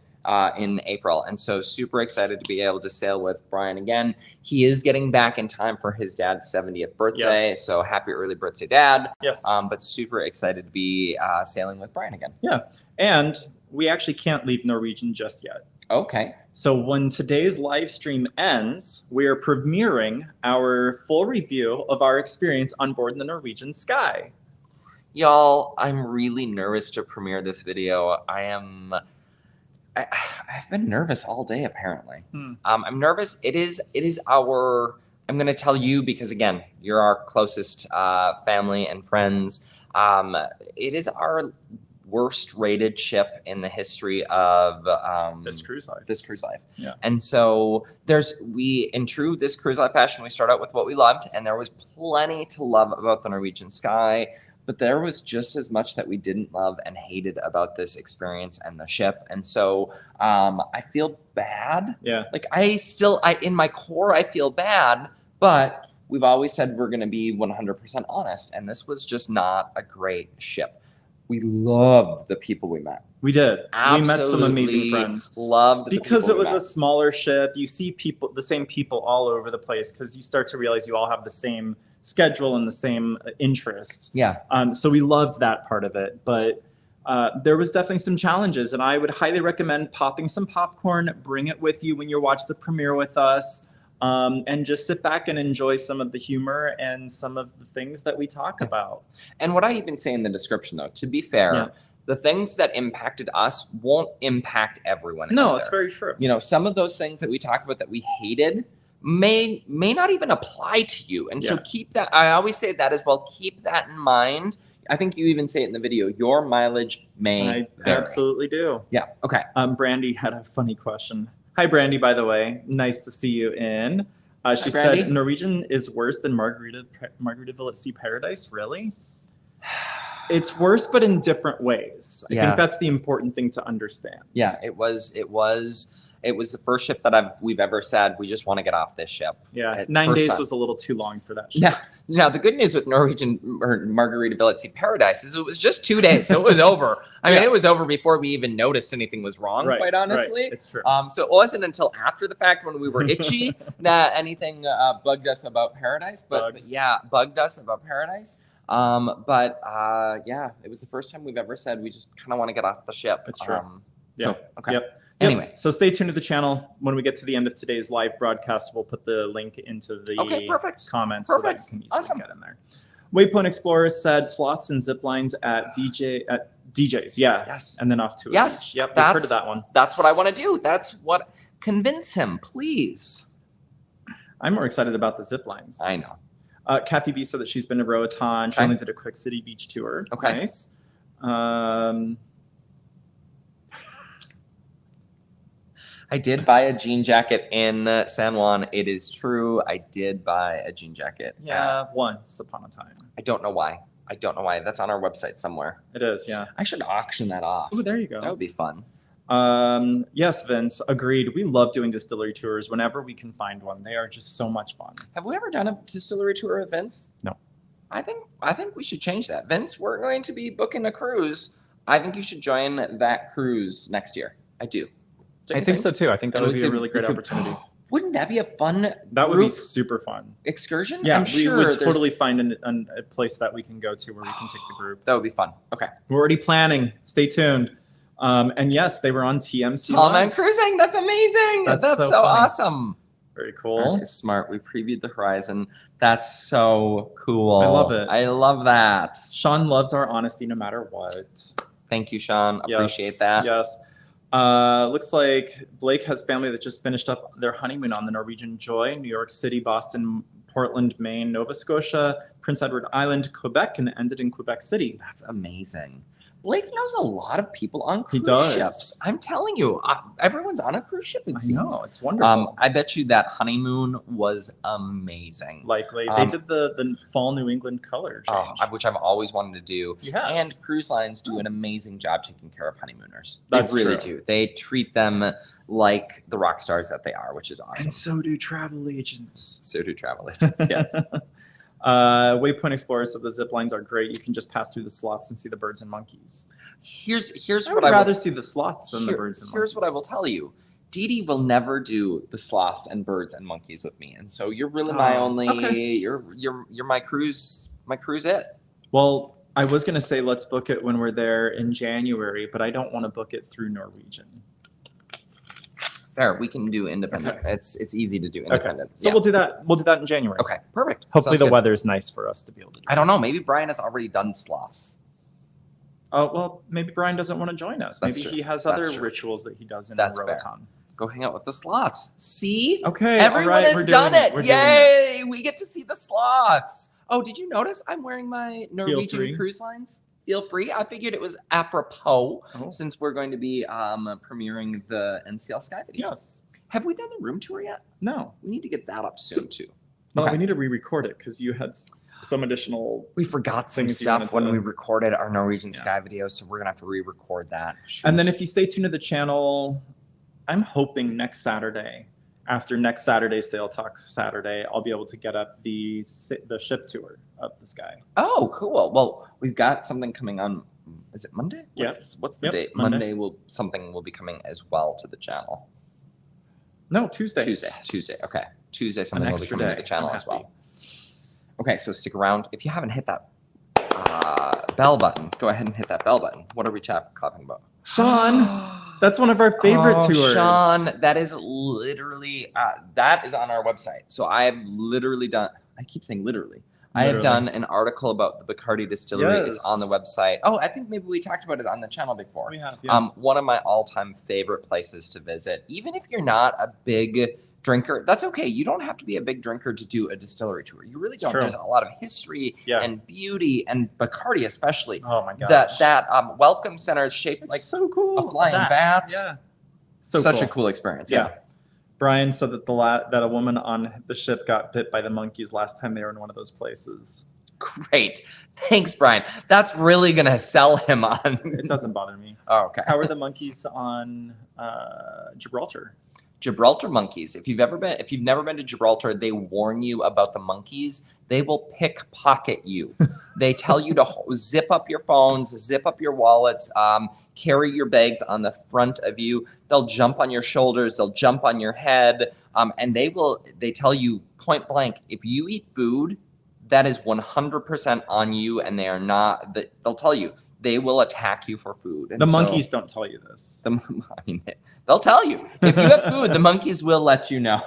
In April. And so super excited to be able to sail with Brian again. He is getting back in time for his dad's 70th birthday. Yes. So happy early birthday, Dad. Yes. But super excited to be sailing with Brian again. Yeah. And we actually can't leave Norwegian just yet. Okay. So when today's live stream ends, we are premiering our full review of our experience on board the Norwegian Sky. Y'all, I'm really nervous to premiere this video. I've been nervous all day, apparently. I'm nervous. It is our, I'm going to tell you because, again, you're our closest family and friends. It is our worst rated ship in the history of This Cruise Life. Yeah. And so in true This Cruise Life fashion, we start out with what we loved, and there was plenty to love about the Norwegian Sky. But there was just as much that we didn't love and hated about this experience and the ship. And so I feel bad. Yeah. Like in my core, I feel bad, but we've always said we're going to be 100% honest. And this was just not a great ship. We loved the people we met. We did. Absolutely we met some amazing friends. Loved because the it was a smaller ship. You see the same people all over the place because you start to realize you all have the same schedule and the same interests. Yeah. So we loved that part of it, but there was definitely some challenges, and I would highly recommend popping some popcorn, bring it with you when you watch the premiere with us, and just sit back and enjoy some of the humor and some of the things that we talk about. And what I even say in the description, though, to be fair, the things that impacted us won't impact everyone. No, it's very true. You know, some of those things that we talk about that we hated may not even apply to you. And so keep that. I always say that as well. Keep that in mind. I think you even say it in the video. Your mileage may I vary. absolutely do. Yeah. Okay. Brandy had a funny question. Hi, Brandy, by the way. Nice to see you in. She Brandy. said Norwegian is worse than Margaritaville at Sea Paradise. Really? It's worse, but in different ways. I Yeah. think that's the important thing to understand. Yeah. It was the first ship that we've ever said we just want to get off this ship. Yeah, 9 First days time. was a little too long for that ship. Yeah. Now the good news with Norwegian or Margaritaville at Sea Paradise is it was just 2 days, so it was over. I mean, Yeah. it was over before we even noticed anything was wrong. Right, Quite honestly, right. It's true. So it wasn't until after the fact when we were itchy that anything bugged us about Paradise. But yeah, bugged us about Paradise. Yeah, it was the first time we've ever said we just kind of want to get off the ship. It's true. So okay. Yep. Anyway, so stay tuned to the channel. When we get to the end of today's live broadcast, we'll put the link into the perfect. comments Perfect. so that you can easily Awesome. get in there. Waypoint Explorers said slots and zip lines at DJs. Yeah. Yes. And then off to Yes, Beach. Yep. We've heard of that one. That's what I want to do. That's what. Convince him, please. I'm more excited about the zip lines. I know. Kathy B said that she's been to Roatan. She Okay. only did a quick city beach tour. Okay. Nice. I did buy a jean jacket in San Juan. It is true. I did buy a jean jacket. Yeah, once upon a time. I don't know why. That's on our website somewhere. It is, yeah. I should auction that off. Oh, there you go. That would be fun. Yes, Vince, agreed. We love doing distillery tours whenever we can find one. They are just so much fun. Have we ever done a distillery tour with Vince? No. I think we should change that. Vince, we're going to be booking a cruise. I think you should join that cruise next year. I do. Don't I you think so too. I think that And would we be a could- really great we could- opportunity. Wouldn't that be a fun That would be group super fun. excursion? Yeah, I'm we sure would there's- totally find a place that we can go to where we can take the group. That would be fun. Okay. We're already planning. Stay tuned. And yes, they were on TMC. Tom Live. and Cruising. That's amazing. That's That's so so funny. awesome. Very cool. That is smart. We previewed the horizon. That's so cool. I love it. I love that. Sean loves our honesty no matter what. Thank you, Sean. Appreciate that. Yes. Looks like Blake has family that just finished up their honeymoon on the Norwegian Joy, New York City, Boston, Portland, Maine, Nova Scotia, Prince Edward Island, Quebec, and ended in Quebec City. That's amazing. Blake knows a lot of people on He cruise does. ships. I'm telling you, everyone's on a cruise ship, it I seems. know, it's wonderful. I bet you that honeymoon was amazing. Likely. They did the fall New England color change. Which I've always wanted to do. Yeah. And cruise lines do an amazing job taking care of honeymooners. That's they really true. do. They treat them like the rock stars that they are, which is awesome. And so do travel agents. So do travel agents. Yes. Waypoint Explorers said the zip lines are great. You can just pass through the slots and see the birds and monkeys. Here's I what would I rather will, see the sloths than the birds and monkeys. here's what I will tell you. Dee Dee will never do the sloths and birds and monkeys with me, and so you're really my Oh, only. okay. You're my cruise. My cruise it. Well, I was gonna say let's book it when we're there in January, but I don't want to book it through Norwegian. Fair. We can do independent. Okay. It's easy to do Okay, independent. so Yeah. we'll do that. We'll do that in January. Okay. Perfect. Hopefully Sounds the good. weather's nice for us to be able to do. I don't know. Maybe Brian has already done sloths. Oh well, maybe Brian doesn't want to join us. That's Maybe true. he has That's other true. rituals that he does in That's fair. Roatan. Go hang out with the sloths. See? Okay, Everyone all right, we're has done doing it. We're doing it. Yay! We get to see the sloths. Oh, did you notice I'm wearing my free. Norwegian Cruise Lines? Feel free. I figured it was apropos Oh. since we're going to be premiering the NCL Sky video. Yes. Have we done the room tour yet? No. We need to get that up soon too. Well, Okay. we need to re-record it because you had some additional. We forgot some Things you stuff wanted when to- we recorded our Norwegian Yeah. Sky video, so we're gonna have to re-record that. And then Shoot. if you stay tuned to the channel, I'm hoping next Saturday, after next Saturday's Sail Talks Saturday, I'll be able to get up the ship tour of the Sky. Oh, cool. Well, we've got something coming on. Is it Monday? Yeah. What's the Yep, date? Monday. Something will be coming as well to the channel. No, Tuesday. Tuesday. Okay. Tuesday, something will be extra coming to day. the channel I'm as happy. well. Okay, so stick around. If you haven't hit that bell button, go ahead and hit that bell button. What are we clapping about? Sean, that's one of our favorite Oh, tours. Sean, that is literally that is on our website. So I have literally done. I keep saying literally. I have Literally. done an article about the Bacardi distillery. It's on the Yes. website. Oh, I think maybe we talked about it on the channel before. We have, yeah. One of my all-time favorite places to visit, even if you're not a big drinker, that's okay. You don't have to be a big drinker to do a distillery tour. You really don't. True. There's a lot of history Yeah. and beauty, and Bacardi especially. Oh my gosh. That welcome center is shaped It's like so cool. a flying bat. Yeah. So such cool. a cool experience. Yeah. Brian said that that a woman on the ship got bit by the monkeys last time they were in one of those places. Great. Thanks, Brian. That's really going to sell him on. It doesn't bother me. Oh, okay. How are the monkeys on Gibraltar? Gibraltar monkeys. If you've never been to Gibraltar, they warn you about the monkeys. They will pickpocket you. They tell you to zip up your phones, zip up your wallets, carry your bags on the front of you. They'll jump on your shoulders. They'll jump on your head. And they tell you point blank, if you eat food, that is 100% on you. And they'll tell you. They will attack you for food. And the monkeys don't tell you this. They'll tell you. If you have food, the monkeys will let you know.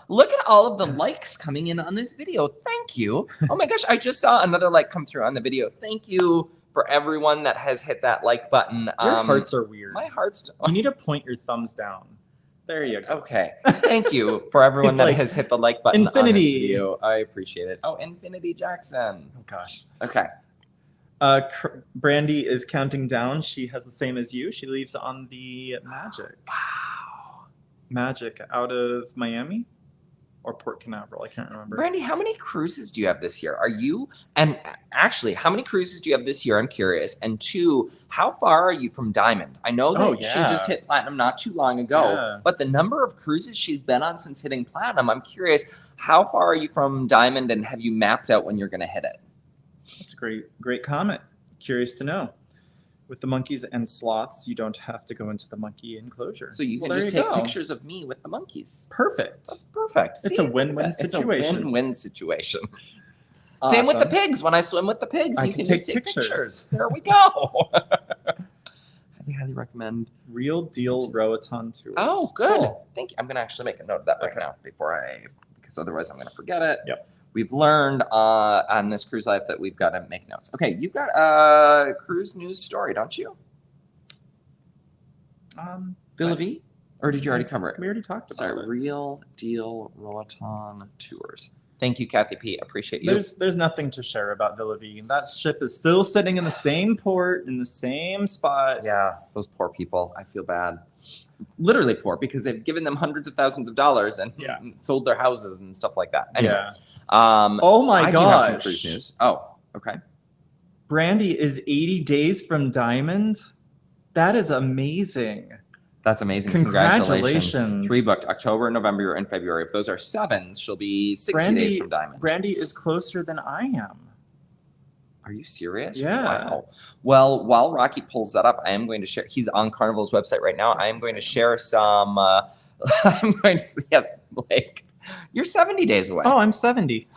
Look at all of the likes coming in on this video. Thank you. Oh my gosh, I just saw another like come through on the video. Thank you for everyone that has hit that like button. Your hearts are weird. My heart's... You need to point your thumbs down. There you go. Okay. Thank you for everyone that has hit the like button Infinity. on this video. I appreciate it. Oh, Infinity Jackson. Oh gosh. Okay. Brandy is counting down. She has the same as you. She leaves on the Magic. Wow. Magic out of Miami or Port Canaveral. I can't remember. Brandy, how many cruises do you have this year? And actually, how many cruises do you have this year? I'm curious. And two, how far are you from Diamond? I know that she just hit Platinum not too long ago, but the number of cruises she's been on since hitting Platinum, I'm curious, how far are you from Diamond and have you mapped out when you're going to hit it? That's a great comment. Curious to know. With the monkeys and sloths, you don't have to go into the monkey enclosure. So you can just take pictures of me with the monkeys. Perfect. That's perfect. It's a win-win situation. It's a win-win situation. Awesome. Same with the pigs. When I swim with the pigs, you can just take pictures. There we go. I highly recommend. Real Deal Roatan Tours. Oh, good. Cool. Thank you. I'm going to actually make a note of that right now because otherwise I'm going to forget it. Yep. We've learned on this cruise life that we've got to make notes. Okay, you've got a cruise news story, don't you? Billy, or did you already cover it? We already talked about it. Real Deal Roatan Tours. Thank you, Kathy P. Appreciate you. There's nothing to share about Villa V. That ship is still sitting in the same port, in the same spot. Yeah, those poor people. I feel bad. Literally poor because they've given them hundreds of thousands of dollars and sold their houses and stuff like that. Anyway, oh my gosh. I do have some cruise news. Oh, okay. Brandy is 80 days from Diamond. That is amazing. That's amazing. Congratulations. Pre-booked October, November, and February. If those are sevens, she'll be 60 days from Diamond. Brandy is closer than I am. Are you serious? Yeah. Wow. Well, while Rocky pulls that up, I am going to share. He's on Carnival's website right now. I am going to share some. Yes, Blake. You're 70 days away. Oh, I'm 70.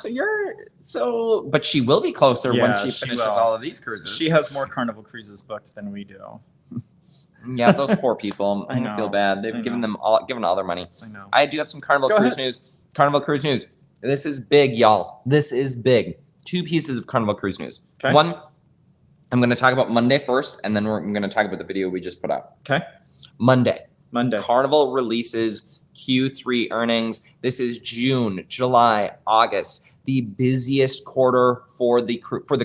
But she will be closer when she finishes all of these cruises. She has more Carnival cruises booked than we do. Yeah, those poor people. I feel bad. They've given all their money. I know. I do have some Carnival cruise news. Carnival cruise news. This is big, y'all. This is big. 2 pieces of Carnival cruise news. Okay. One, I'm going to talk about Monday first, and then I'm going to talk about the video we just put out. Okay. Monday. Carnival releases Q3 earnings. This is June, July, August. The busiest quarter for the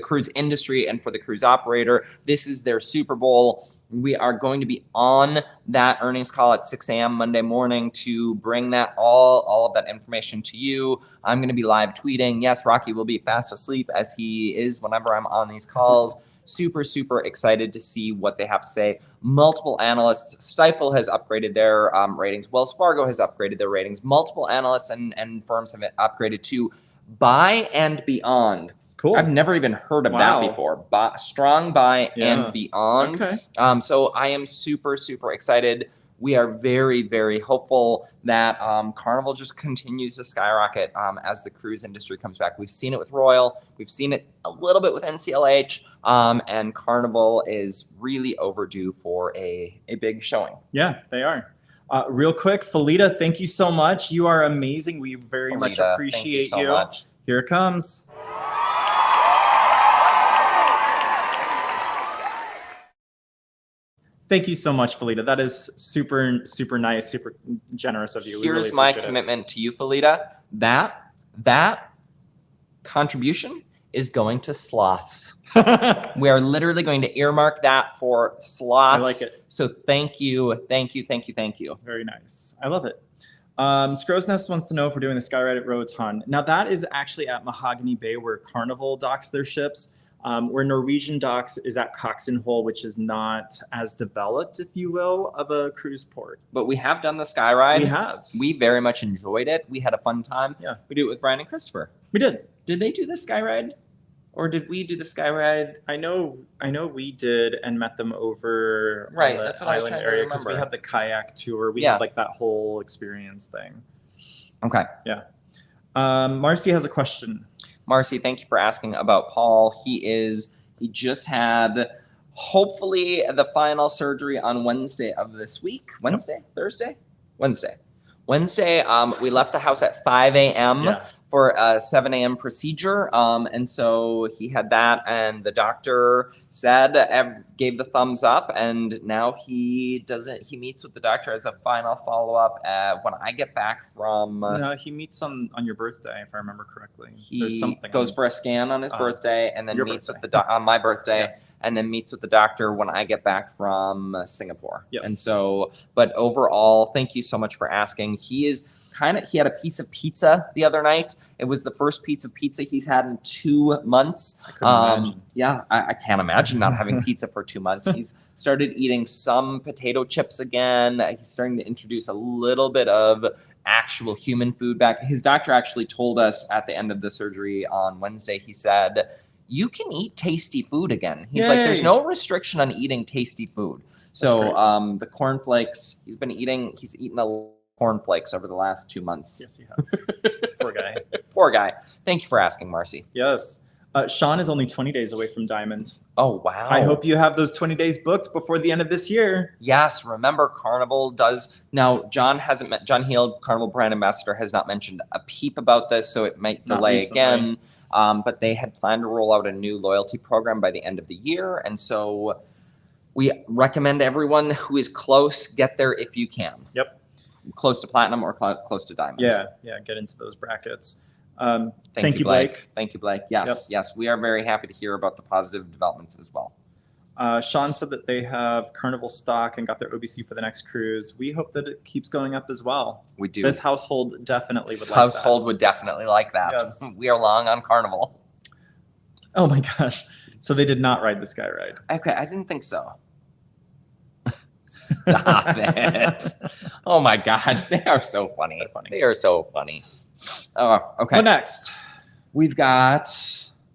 cruise industry and for the cruise operator. This is their Super Bowl. We are going to be on that earnings call at 6 a.m. Monday morning to bring that all of that information to you. I'm going to be live tweeting. Yes, Rocky will be fast asleep as he is whenever I'm on these calls. Super, super excited to see what they have to say. Multiple analysts. Stifel has upgraded their ratings. Wells Fargo has upgraded their ratings. Multiple analysts and firms have upgraded to buy and beyond. Cool. I've never even heard of that before. Strong buy and beyond. Okay. So I am super, super excited. We are very, very hopeful that Carnival just continues to skyrocket as the cruise industry comes back. We've seen it with Royal. We've seen it a little bit with NCLH. And Carnival is really overdue for a big showing. Yeah, they are. Real quick, Felita, thank you so much. You are amazing. We very much appreciate you. Thank you so much. Here it comes. Thank you so much, Felita. That is super, super nice, super generous of you. We Here's really my appreciate it. commitment to you, Felita. That contribution is going to sloths. We are literally going to earmark that for sloths. I like it. So thank you, thank you, thank you, thank you. Very nice. I love it. Scrow's Nest wants to know if we're doing the Skyride at Roatan. Now that is actually at Mahogany Bay where Carnival docks their ships. Where Norwegian docks is at Coxenhole, which is not as developed, if you will, of a cruise port. But we have done the Skyride. We have. We very much enjoyed it. We had a fun time. Yeah. We do it with Brian and Christopher. We did. Did they do the Skyride? Or did we do the Skyride? I know we did and met them over Right, on the that's what I was island trying to area because we remember. had the kayak tour. We Yeah. had like that whole experience thing. Okay. Marcy has a question. Marcy, thank you for asking about Paul. He just had hopefully the final surgery on Wednesday of this week. Wednesday? Thursday? Wednesday. We left the house at 5 a.m. Yeah. for a 7 a.m. procedure. And so he had that, and the doctor gave the thumbs up, and now he meets with the doctor as a final follow-up when I get back from. No, he meets on your birthday, if I remember correctly. There's He something goes on- for a scan on his birthday, and then your meets birthday. with the on my birthday, Yeah. and then meets with the doctor when I get back from Singapore. Yes. And so, but overall, thank you so much for asking. He had a piece of pizza the other night. It was the first piece of pizza he's had in 2 months. I couldn't imagine. Yeah, I can't imagine not having pizza for 2 months. He's started eating some potato chips again. He's starting to introduce a little bit of actual human food back. His doctor actually told us at the end of the surgery on Wednesday, he said, you can eat tasty food again. He's like, there's Yay. no restriction on eating tasty food. So the cornflakes, he's eaten a cornflakes over the last 2 months. Yes, he has. Poor guy. Poor guy. Thank you for asking, Marcy. Yes. Sean is only 20 days away from Diamond. Oh, wow. I hope you have those 20 days booked before the end of this year. Yes, remember Carnival does now. John Heald, Carnival brand ambassador, has not mentioned a peep about this, so it might Not delay recently. again. But they had planned to roll out a new loyalty program by the end of the year, and so we recommend everyone who is close get there if you can. Yep. Close to platinum or close to diamond. Yeah, get into those brackets. Thank you, Blake. Thank you, Blake. Yes, we are very happy to hear about the positive developments as well. Sean said that they have Carnival stock and got their OBC for the next cruise. We hope that it keeps going up as well. We do. This household definitely would This like household would definitely like that. Yes. We are long on Carnival. that. Oh my gosh. So they did not ride the Skyride. Okay, I didn't think so. Stop it. Oh my gosh, they are so funny. They're funny. They are so funny. Oh, okay. What next? We've got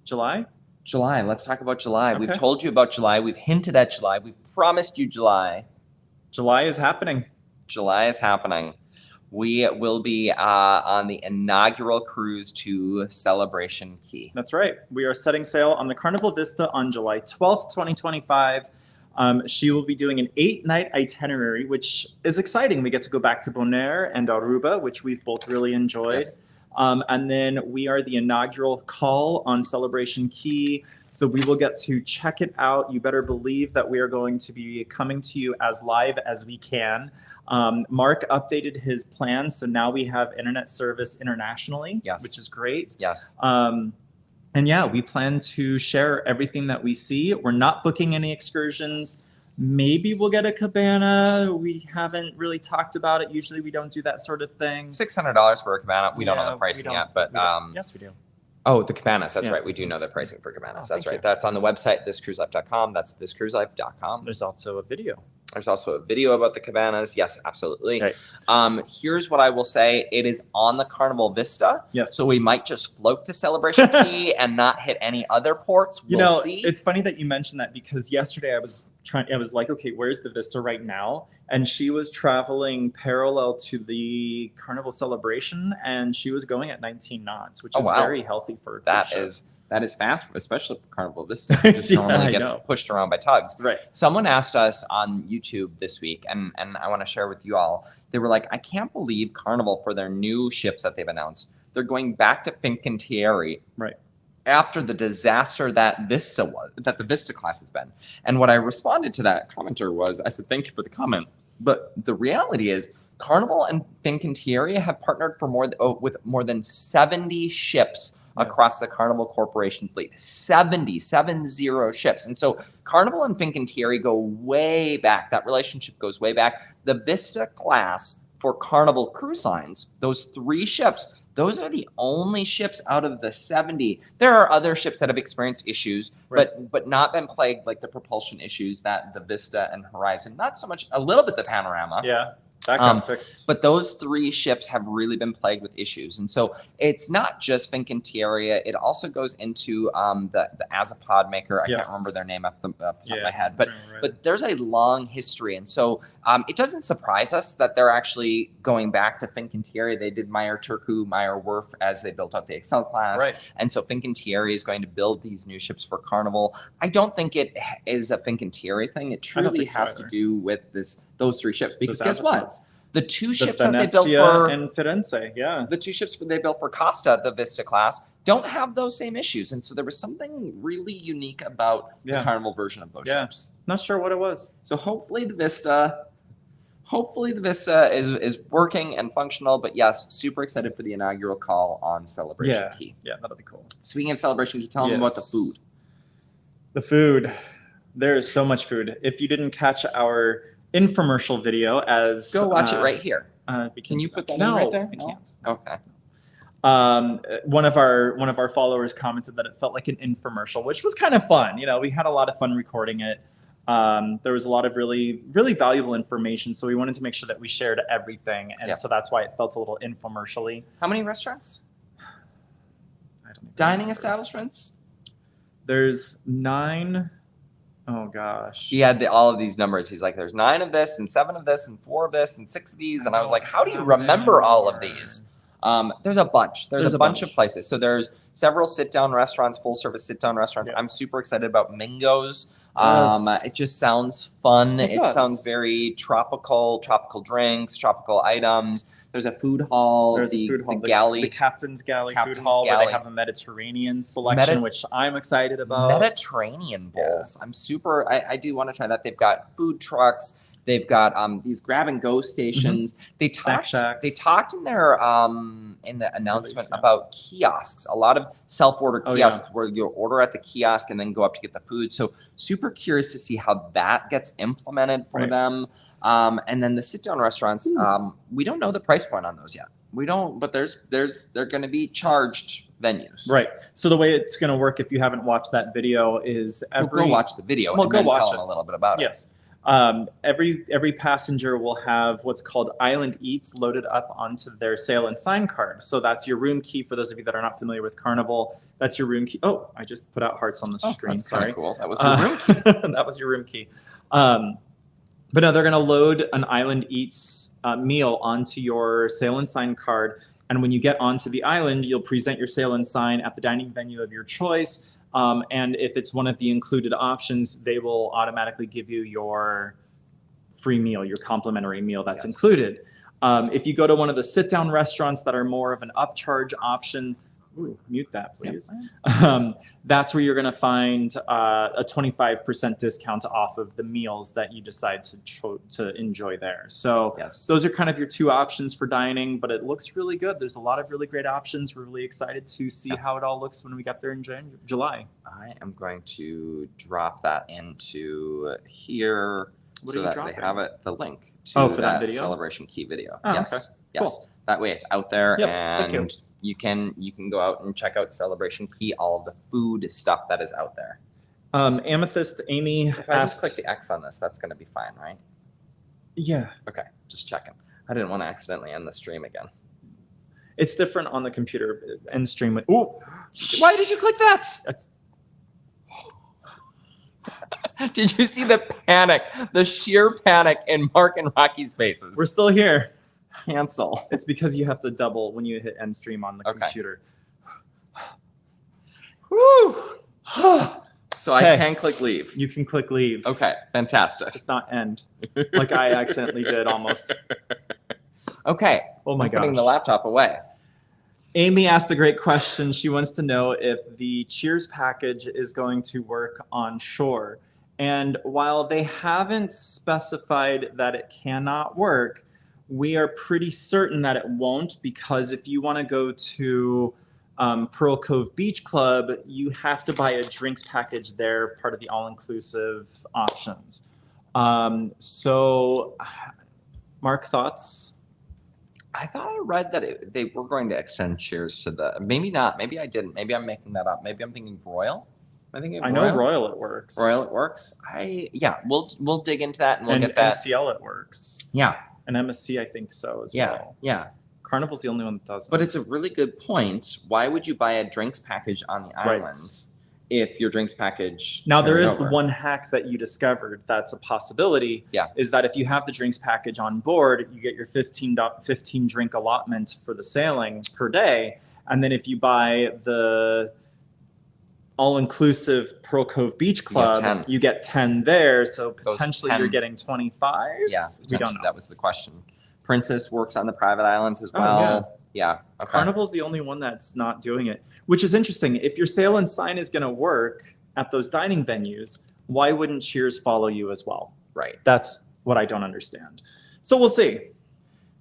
July? July. Let's talk about July. We've Okay. told you about July. We've hinted at July. We've promised you July. July is happening. July is happening. We will be on the inaugural cruise to Celebration Key. That's right. We are setting sail on the Carnival Vista on July 12th, 2025. She will be doing an 8-night itinerary, which is exciting. We get to go back to Bonaire and Aruba, which we've both really enjoyed. Yes. And then we are the inaugural call on Celebration Key. So we will get to check it out. You better believe that we are going to be coming to you as live as we can. Mark updated his plans. So now we have internet service internationally, Yes. which is great. Yes. And yeah, we plan to share everything that we see. We're not booking any excursions. Maybe we'll get a cabana. We haven't really talked about it. Usually we don't do that sort of thing. $600 for a cabana. We don't know Yeah, the pricing we yet, but we don't. Yes, we do. oh, the cabanas. That's Yeah, right. We do know the pricing for cabanas. Oh, That's thank right. you. That's on the website, thiscruiselife.com. That's thiscruiselife.com. There's also a video. There's also a video about the cabanas. Yes, absolutely. Right. Here's what I will say. It is on the Carnival Vista. Yes. So we might just float to Celebration Key and not hit any other ports. You We'll know, see. it's funny that you mentioned that because yesterday I was like, okay, where's the Vista right now? And she was traveling parallel to the Carnival Celebration, and she was going at 19 knots, which Oh, is wow. very healthy for a cruise ship. That is fast, especially for Carnival Vista. It just Yeah, normally I gets know. pushed around by tugs. Right. Someone asked us on YouTube this week, and I want to share with you all. They were like, I can't believe Carnival, for their new ships that they've announced, they're going back to Fincantieri. Right. after the disaster that the Vista class has been. And what I responded to that commenter was, I said, thank you for the comment. But the reality is, Carnival and Fincantieri have partnered for with more than 70 ships across the Carnival Corporation fleet. 70 ships. And so Carnival and Fincantieri go way back. That relationship goes way back. The Vista class for Carnival Cruise Lines, those 3 ships, those are the only ships out of the 70. There are other ships that have experienced issues, but not been plagued like the propulsion issues that the Vista and Horizon, not so much, a little bit the Panorama. Yeah. That got fixed. But those 3 ships have really been plagued with issues. And so it's not just Fincantieri. It also goes into the Azipod maker. I can't remember their name off the top of my head. But there's a long history. And so it doesn't surprise us that they're actually going back to Fincantieri. They did Meyer Turku, Meyer Werf as they built out the Excel class. Right. And so Fincantieri is going to build these new ships for Carnival. I don't think it is a Fincantieri thing. It truly has to do with those 3 ships. Because guess what? The 2 ships that they built for and Firenze, the 2 ships they built for Costa, the Vista class, don't have those same issues, and so there was something really unique about the Carnival version of those ships. Not sure what it was. So hopefully the Vista is working and functional. But yes, super excited for the inaugural call on Celebration Key. Yeah, that'll be cool. Speaking of Celebration Key, tell them about the food. The food. There is so much food. If you didn't catch our infomercial video, go watch it right here. Can you put that in right there? I can't. Okay. One of our followers commented that it felt like an infomercial, which was kind of fun. You know, we had a lot of fun recording it. There was a lot of really, really valuable information, so we wanted to make sure that we shared everything, and so that's why it felt a little infomercially. How many restaurants? I don't know. Dining establishments? There's 9. Oh gosh. He had all of these numbers. He's like, there's 9 of this and 7 of this and 4 of this and 6 of these. And I was like, how do you remember all of these? There's a bunch. There's a bunch of places. So there's several sit-down restaurants, full-service sit-down restaurants. I'm super excited about Mingo's. It just sounds fun. It sounds very tropical drinks, tropical items. There's a food hall. There's a food hall. The galley. The Captain's Galley food hall, where they have a Mediterranean selection, which I'm excited about. Mediterranean bowls. I'm super, I do want to try that. They've got food trucks. They've got these grab and go stations. They talked in their in the announcement about kiosks. A lot of self-order kiosks where you order at the kiosk and then go up to get the food. So super curious to see how that gets implemented for them. And then the sit-down restaurants, we don't know the price point on those yet. We don't, but they're going to be charged venues. Right. So the way it's going to work, if you haven't watched that video, is go watch the video and then tell them a little bit about it. Yes. Every passenger will have what's called Island Eats loaded up onto their sail and sign card. So that's your room key. For those of you that are not familiar with Carnival, that's your room key. Oh, I just put out hearts on the screen. That's sorry. Cool. That was your room key. That was your room key. But no, they're going to load an Island Eats meal onto your sail and sign card. And when you get onto the island, you'll present your sail and sign at the dining venue of your choice. And if it's one of the included options, they will automatically give you your free meal, your complimentary meal that's included. If you go to one of the sit-down restaurants that are more of an upcharge option, mute that, please. That's where you're going to find a 25% discount off of the meals that you decide to enjoy there. So those are kind of your 2 options for dining, but it looks really good. There's a lot of really great options. We're really excited to see how it all looks when we get there in July. I am going to drop that into here so that they have the link to that video? Celebration Key video. Oh, yes. Okay. Cool. That way it's out there, and you can go out and check out Celebration Key, all of the food stuff that is out there. Amethyst Amy If I just click the X on this, that's going to be fine, right? Yeah. Okay, just checking. I didn't want to accidentally end the stream again. It's different on the computer. End stream with. Ooh. Why did you click that? Did you see the panic, the sheer panic in Mark and Rocky's faces? We're still here. Cancel. It's because you have to double when you hit end stream on the computer. Woo! So I can click leave. You can click leave. Okay, fantastic. Just not end, like I accidentally did almost. Okay. Oh my I'm gosh. putting the laptop away. Amy asked a great question. She wants to know if the Cheers package is going to work on shore. And while they haven't specified that it cannot work, we are pretty certain that it won't, because if you want to go to Pearl Cove Beach Club, you have to buy a drinks package there, part of the all-inclusive options. So, Mark, thoughts? I thought I read that they were going to extend Cheers to the. Maybe not. Maybe I didn't. Maybe I'm making that up. Maybe I'm thinking Royal. I know Royal it works. Royal it works. We'll dig into that and we'll get that. MCL it works. Yeah. And MSC I think so as well. Yeah. Carnival's the only one that doesn't. But it's a really good point. Why would you buy a drinks package on the island if your drinks package? Now there is over? one hack that you discovered that's a possibility. Yeah. Is that if you have the drinks package on board, you get your 15 drink allotment for the sailing per day, and then if you buy the all-inclusive Pearl Cove Beach Club, you get 10 there. So potentially you're getting 25. Yeah, we don't know. That was the question. Princess works on the private islands as well. Yeah. Okay. Carnival's the only one that's not doing it, which is interesting. If your sail and sign is going to work at those dining venues, why wouldn't Cheers follow you as well? Right. That's what I don't understand. So we'll see.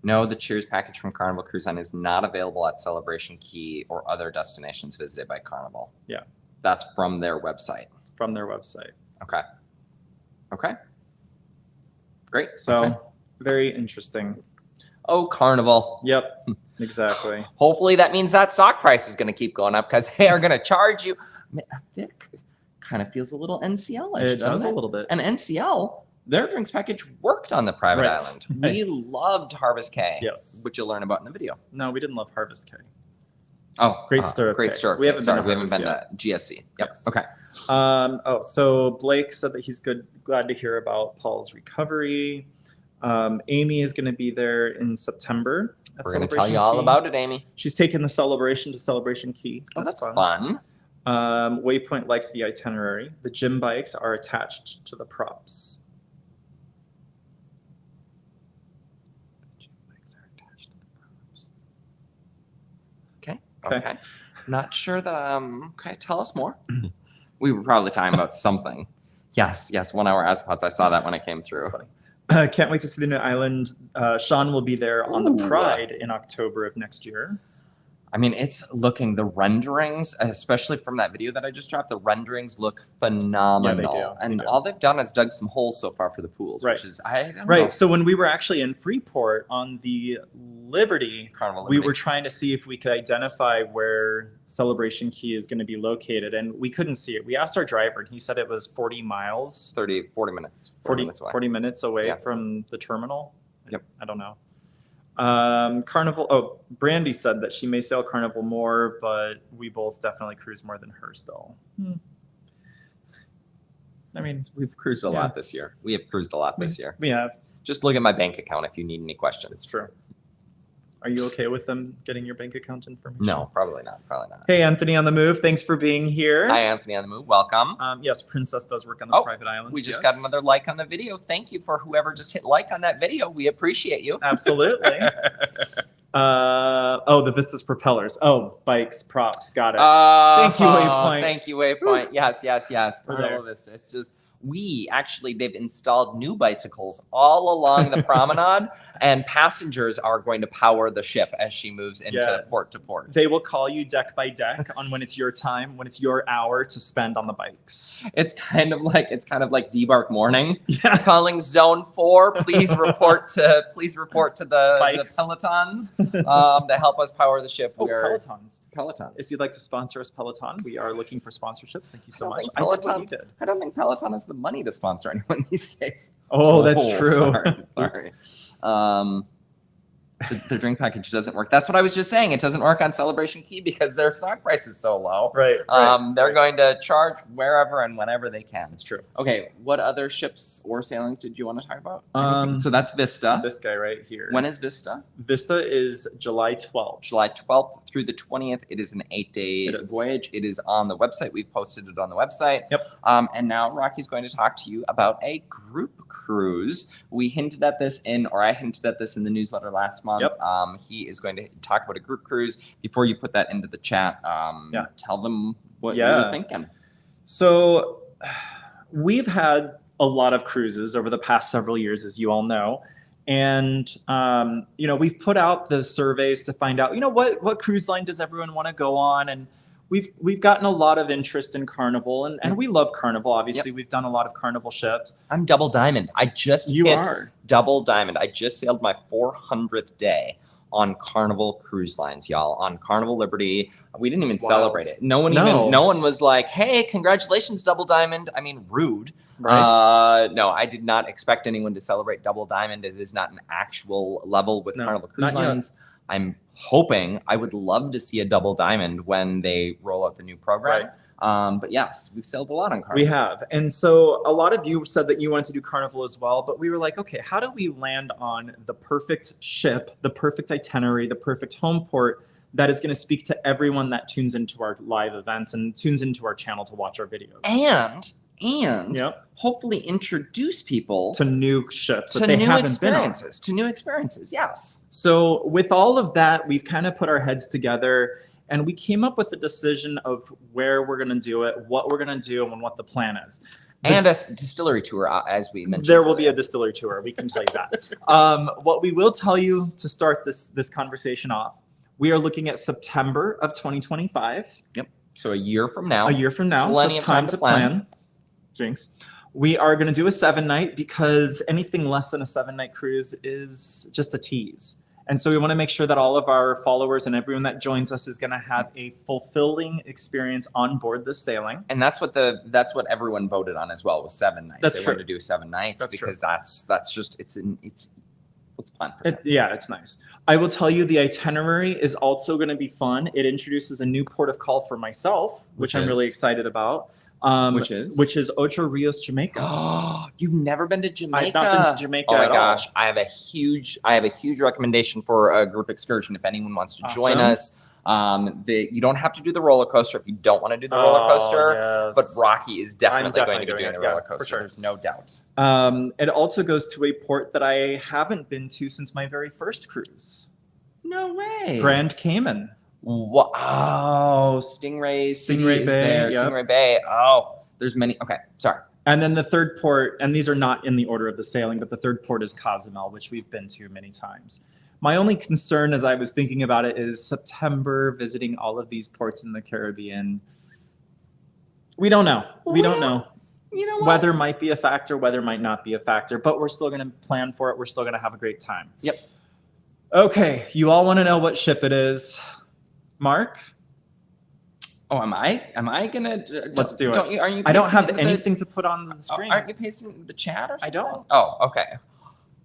No, the Cheers package from Carnival Cruise Line is not available at Celebration Key or other destinations visited by Carnival. Yeah. That's from their website. From their website. Okay. Great. So very interesting. Oh, Carnival. Yep, exactly. Hopefully that means that stock price is going to keep going up because they are going to charge you. It kind of feels a little NCL-ish, It does a little bit. And NCL, their drinks package worked on the private island. Right. We loved Harvest K. Yes. Which you'll learn about in the video. No, we didn't love Harvest K. Oh, Great Stirrup Great K. Stirrup. We haven't been to to GSC. Yep. Yes. Okay. So Blake said that he's glad to hear about Paul's recovery. Amy is going to be there in September. We're going to tell you all about it, Amy. She's taking the celebration to Celebration Key. That's fun. Waypoint likes the itinerary. The gym bikes are attached to the props. Okay. Not sure that. Okay, tell us more. We were probably talking about something. Yes. 1 hour Azapods. I saw that when it came through. That's funny. Can't wait to see the new island. Sean will be there on the Pride in October of next year. I mean, it's looking, the renderings, especially from that video that I just dropped, the renderings look phenomenal. Yeah, they do. And all they've done is dug some holes so far for the pools, Right. which is, I don't know. So when we were actually in Freeport on the Liberty, Carnival we Liberty. were trying to see if we could identify where Celebration Key is going to be located, and we couldn't see it. We asked our driver, and he said it was 40 miles. 40 minutes. 40 minutes away Yeah. from the terminal. Yep. I don't know. Carnival. Oh, Brandy said that she may sail Carnival more, but we both definitely cruise more than her still. I mean, We've cruised a lot this year. We have cruised a lot this year. we have. Just look at my bank account if you need any questions. It's true. Are you okay with them getting your bank account information? No, probably not. Hey, Anthony on the Move. Thanks for being here. Hi, Anthony on the Move. Welcome. Yes, Princess does work on the private islands. We just got another like on the video. Thank you for whoever just hit like on that video. We appreciate you. Absolutely. The Vistas propellers. Oh, bikes, props. Got it. Thank you, Waypoint. Thank you, Waypoint. Yes. We're there. Vista. It's just, they've installed new bicycles all along the promenade, and passengers are going to power the ship as she moves into port to port. They will call you deck by deck on when it's your time, when it's your hour to spend on the bikes. It's kind of like debark morning. Yeah. Calling Zone 4, please report to the Pelotons to help us power the ship. Pelotons. Pelotons. If you'd like to sponsor us, Peloton, we are looking for sponsorships. Thank you so much. I did what you did. I don't think Peloton has the money to sponsor anyone these days. Oh, that's true. Sorry. The drink package doesn't work. That's what I was just saying. It doesn't work on Celebration Key because their stock price is so low. Right. They're going to charge wherever and whenever they can. It's true. Okay. What other ships or sailings did you want to talk about? So that's Vista. This guy right here. When is Vista? Vista is July 12th. July 12th through the 20th. It is an 8-day voyage. It is on the website. We've posted it on the website. Yep. And now Rocky's going to talk to you about a group cruise. We hinted at this I hinted at this in the newsletter last month. Yep. He is going to talk about a group cruise. Before you put that into the chat, tell them what you were thinking. So we've had a lot of cruises over the past several years, as you all know. And, we've put out the surveys to find out, what cruise line does everyone want to go on? And we've gotten a lot of interest in Carnival, and we love Carnival. Obviously, we've done a lot of Carnival ships. I'm double diamond. I just hit double diamond. I just sailed my 400th day on Carnival Cruise Lines, y'all. On Carnival Liberty. We didn't even celebrate it. No one was like, hey, congratulations, double diamond. I mean, rude. Right. No, I did not expect anyone to celebrate double diamond. It is not an actual level with Carnival Cruise Lines. I'm hoping, I would love to see a double diamond when they roll out the new program. Right. But yes, we've sailed a lot on Carnival. We have. And so a lot of you said that you wanted to do Carnival as well, but we were like, okay, how do we land on the perfect ship, the perfect itinerary, the perfect home port that is going to speak to everyone that tunes into our live events and tunes into our channel to watch our videos? And hopefully introduce people to new ships to that they new haven't experiences, been on. To new experiences, yes. So with all of that, we've kind of put our heads together and we came up with a decision of where we're going to do it, what we're going to do, and what the plan is. And a distillery tour, as we mentioned. There will be a distillery tour. We can tell you that. What we will tell you to start this conversation off, we are looking at September of 2025. Yep. So a year from now. A year from now. Plenty so of time to plan. Jinx. We are going to do a 7-night because anything less than a 7-night cruise is just a tease. And so we want to make sure that all of our followers and everyone that joins us is going to have a fulfilling experience on board this sailing. And that's what everyone voted on as well, was 7 nights. They wanted to do 7 nights because that's just let's plan for 7. It's nice. I will tell you the itinerary is also going to be fun. It introduces a new port of call for myself, which I'm really excited about. Which is Ocho Rios, Jamaica. Oh, you've never been to Jamaica? I've not been to Jamaica at all. Oh my gosh, I have a huge recommendation for a group excursion if anyone wants to join us. You don't have to do the roller coaster if you don't want to do the roller coaster, but Rocky is definitely going to be doing the roller coaster. For sure. There's no doubt. It also goes to a port that I haven't been to since my very first cruise. No way. Grand Cayman. What? Oh, Stingray Bay. There. Yep. Stingray Bay. Oh, there's many. Okay, sorry. And then the third port, and these are not in the order of the sailing, but the third port is Cozumel, which we've been to many times. My only concern as I was thinking about it is September, visiting all of these ports in the Caribbean. We don't know. We don't know. You know what? Weather might be a factor, weather might not be a factor, but we're still going to plan for it. We're still going to have a great time. Yep. Okay, you all want to know what ship it is. Mark? Oh, am I gonna? Let's do it. Aren't you? I don't have anything to put on the screen. Aren't you pasting the chat or something? I don't. Oh, okay.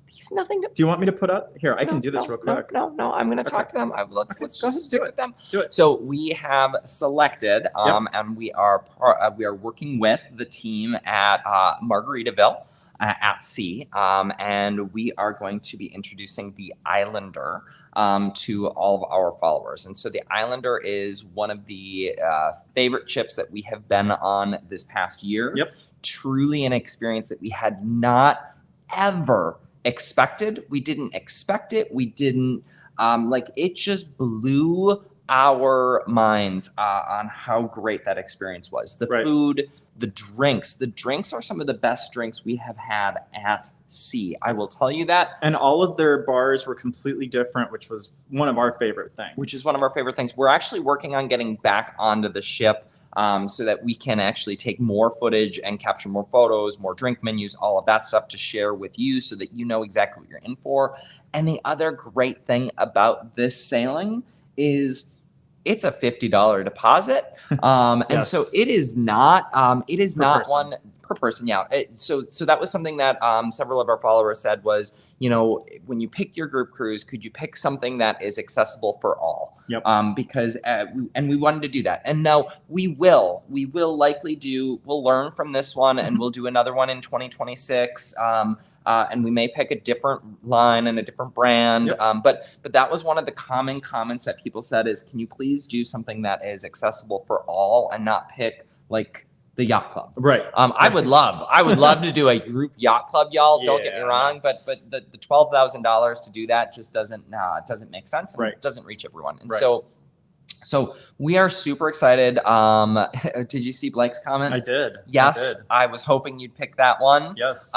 There's nothing to. Do you want me to put up here? I can do this real quick. No. I'm gonna talk to them. Let's just stick with them. Do it. So we have selected, and we are working with the team at Margaritaville at sea, and we are going to be introducing the Islander to all of our followers. And so the Islander is one of the favorite ships that we have been on this past year. Yep. Truly an experience that we had not ever expected. We didn't expect it. We didn't it just blew our minds on how great that experience was. The food, the drinks. The drinks are some of the best drinks we have had at sea. I will tell you that. And all of their bars were completely different, which was one of our favorite things. We're actually working on getting back onto the ship so that we can actually take more footage and capture more photos, more drink menus, all of that stuff to share with you so that you know exactly what you're in for. And the other great thing about this sailing is it's a $50 deposit. And so it is not one per person. Yeah. So that was something that several of our followers said was, when you pick your group cruise, could you pick something that is accessible for all? Yep. Because we wanted to do that. And no, we will likely we'll learn from this one and we'll do another one in 2026. And we may pick a different line and a different brand. Yep. But that was one of the common comments that people said is, can you please do something that is accessible for all and not pick like the yacht club. Right. I would love to do a group yacht club, y'all. Don't get me Yeah, wrong, but the $12,000 to do that just doesn't it doesn't make sense. And Right. It doesn't reach everyone. And Right. so we are super excited. Did you see Blake's comment? I did. Yes, I was hoping you'd pick that one. Yes.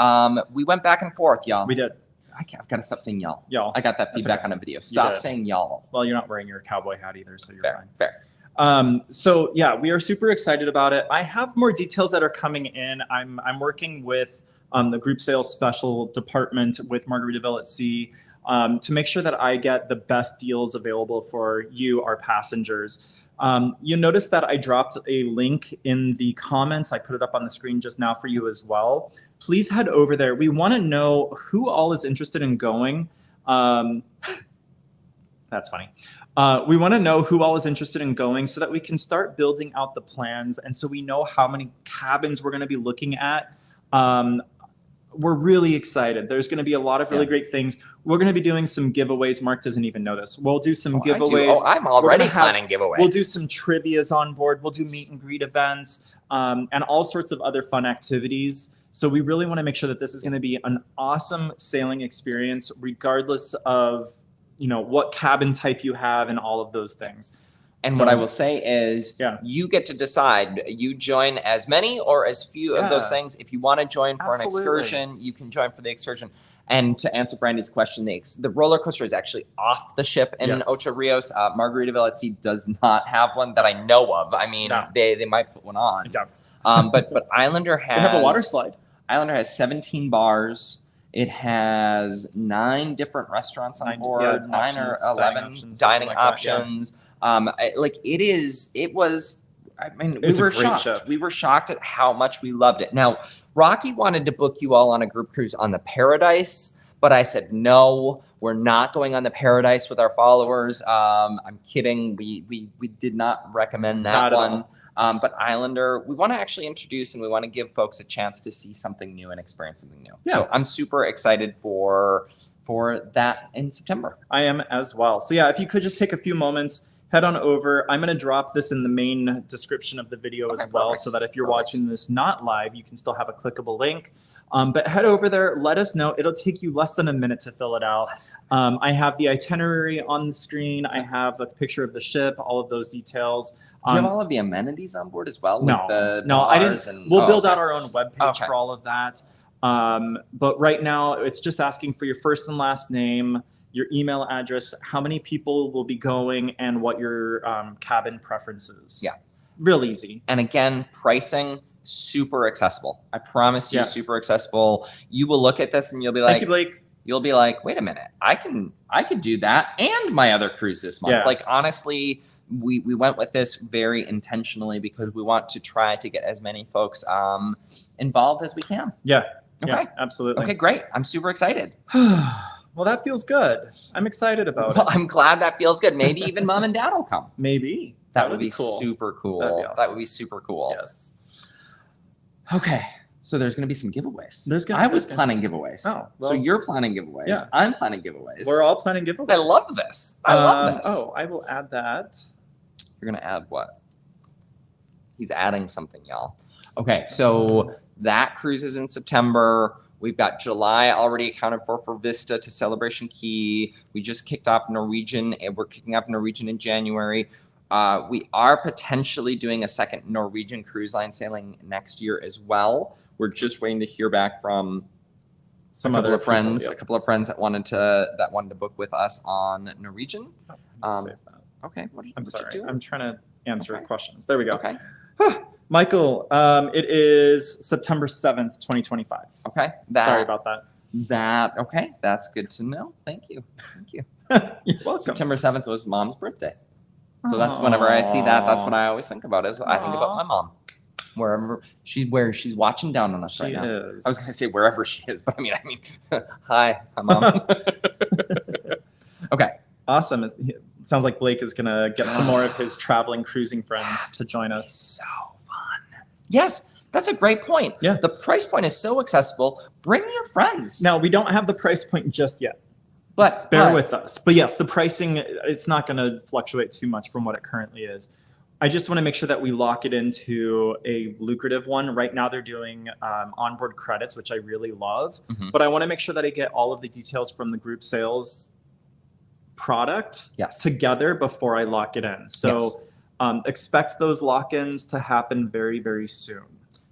We went back and forth, y'all. We did. I've got to stop saying y'all. Y'all. I got that That's feedback okay. on a video. Stop did. saying y'all. Well, you're not wearing your cowboy hat either, so you're Fair, fine. fair. So yeah, we are super excited about it. I have more details that are coming in. I'm working with the group sales special department with Margaritaville at Sea to make sure that I get the best deals available for you, our passengers. You notice that I dropped a link in the comments. I put it up on the screen just now for you as well. Please head over there. We want to know who all is interested in going. That's funny. We want to know who all is interested in going so that we can start building out the plans and so we know how many cabins we're going to be looking at. We're really excited. There's going to be a lot of really great things. We're going to be doing some giveaways. Mark doesn't even know this. We'll do some giveaways. I'm already planning giveaways. We'll do some trivias on board. We'll do meet and greet events and all sorts of other fun activities. So we really want to make sure that this is going to be an awesome sailing experience, regardless of what cabin type you have and all of those things. And what I will say is you get to decide. You join as many or as few of those things. If you want to join for an excursion, you can join for the excursion. And to answer Brandy's question, the roller coaster is actually off the ship in Ocho Rios. Margaritaville at Sea does not have one that I know of. I mean, they might put one on. I doubt it. But Islander has... They have a water slide. Islander has 17 bars. It has 9 different restaurants on board, 9 or 11 dining options. It was, I mean, we were shocked. We were shocked at how much we loved it. Now, Rocky wanted to book you all on a group cruise on the Paradise, but I said, no, we're not going on the Paradise with our followers. I'm kidding. We did not recommend that one. But Islander, we want to actually introduce and we want to give folks a chance to see something new and experience something new. Yeah. So I'm super excited for that in September. I am as well. So yeah, if you could just take a few moments, head on over. I'm going to drop this in the main description of the video as well, so that if you're watching this not live, you can still have a clickable link. But head over there, let us know. It'll take you less than a minute to fill it out. I have the itinerary on the screen. I have a picture of the ship, all of those details. Do you have all of the amenities on board as well? No, I didn't. We'll build out our own webpage for all of that. But right now, it's just asking for your first and last name, your email address, how many people will be going, and what your cabin preferences. Yeah. Real easy. And again, pricing, super accessible. I promise you, super accessible. You will look at this and you'll be like, thank you, Blake. You'll be like, wait a minute, I could do that and my other cruise this month. Like, honestly, we went with this very intentionally because we want to try to get as many folks involved as we can. Yeah. Okay. Yeah, absolutely. Okay, great. I'm super excited. Well, that feels good. I'm excited about it. I'm glad that feels good. Maybe even mom and dad will come. Maybe. That would be cool. Super cool. That'd be awesome. That would be super cool. Yes. Okay. So there's going to be some giveaways. I was planning giveaways. Oh, well, so you're planning giveaways. Yeah. I'm planning giveaways. We're all planning giveaways. I love this. I love this. Oh, I will add that. You're going to add what? He's adding something, y'all. Okay. So that cruise is in September. We've got July already accounted for Vista to Celebration Key. We just kicked off Norwegian, and we're kicking off Norwegian in January. We are potentially doing a second Norwegian cruise line sailing next year as well. We're just waiting to hear back from a couple of friends that wanted to book with us on Norwegian. Okay. I'm sorry. I'm trying to answer questions. There we go. Okay. Michael, it is September 7th, 2025. Okay. Sorry about that. Okay. That's good to know. Thank you. You're welcome. September 7th was Mom's birthday. So that's whenever I see that, that's what I always think about is I think about my mom. Wherever she's watching down on us right now. I was going to say wherever she is, but I mean, hi Mom. Okay. Awesome. It sounds like Blake is going to get some more of his traveling cruising friends to join us. So fun. Yes, that's a great point. Yeah. The price point is so accessible. Bring your friends. Now, we don't have the price point just yet. But bear with us. But yes, the pricing, it's not going to fluctuate too much from what it currently is. I just want to make sure that we lock it into a lucrative one. Right now, they're doing onboard credits, which I really love. Mhm. But I want to make sure that I get all of the details from the group sales product Yes. together before I lock it in. So Yes. expect those lock-ins to happen very, very soon.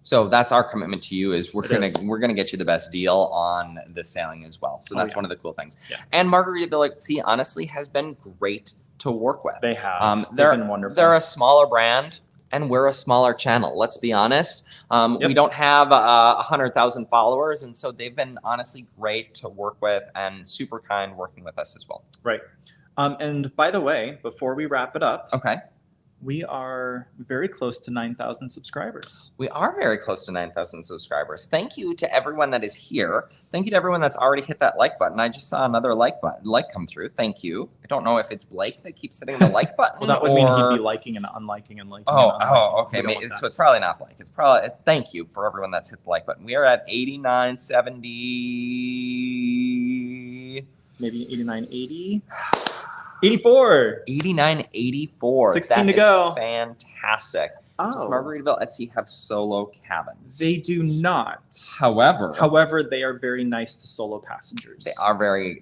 So that's our commitment to you is It is. we're gonna get you the best deal on the sailing as well. So Oh, that's yeah. one of the cool things. Yeah. And Margaritaville at Sea honestly has been great to work with. They have. They've They're been wonderful. They're a smaller brand and we're a smaller channel. Let's be honest. We Yep. don't have 100,000 followers, and so they've been honestly great to work with and super kind working with us as well. Right. And by the way, before we wrap it up, Okay. we are very close to 9,000 subscribers. We are very close to 9,000 subscribers. Thank you to everyone that is here. Thank you to everyone that's already hit that like button. I just saw another like come through. Thank you. I don't know if it's Blake that keeps hitting the like button. Well, that would mean or- he'd be liking and unliking and liking. Oh, and unliking. okay. We don't want So that. it's probably not Blake. It's probably thank you for everyone that's hit the like button. We are at 8970. Maybe 89, 80, 84. 8984. 16 That to go. is fantastic. Does Oh, Margaritaville at Sea have solo cabins? they do not. However, However, they are very nice to solo passengers. they are very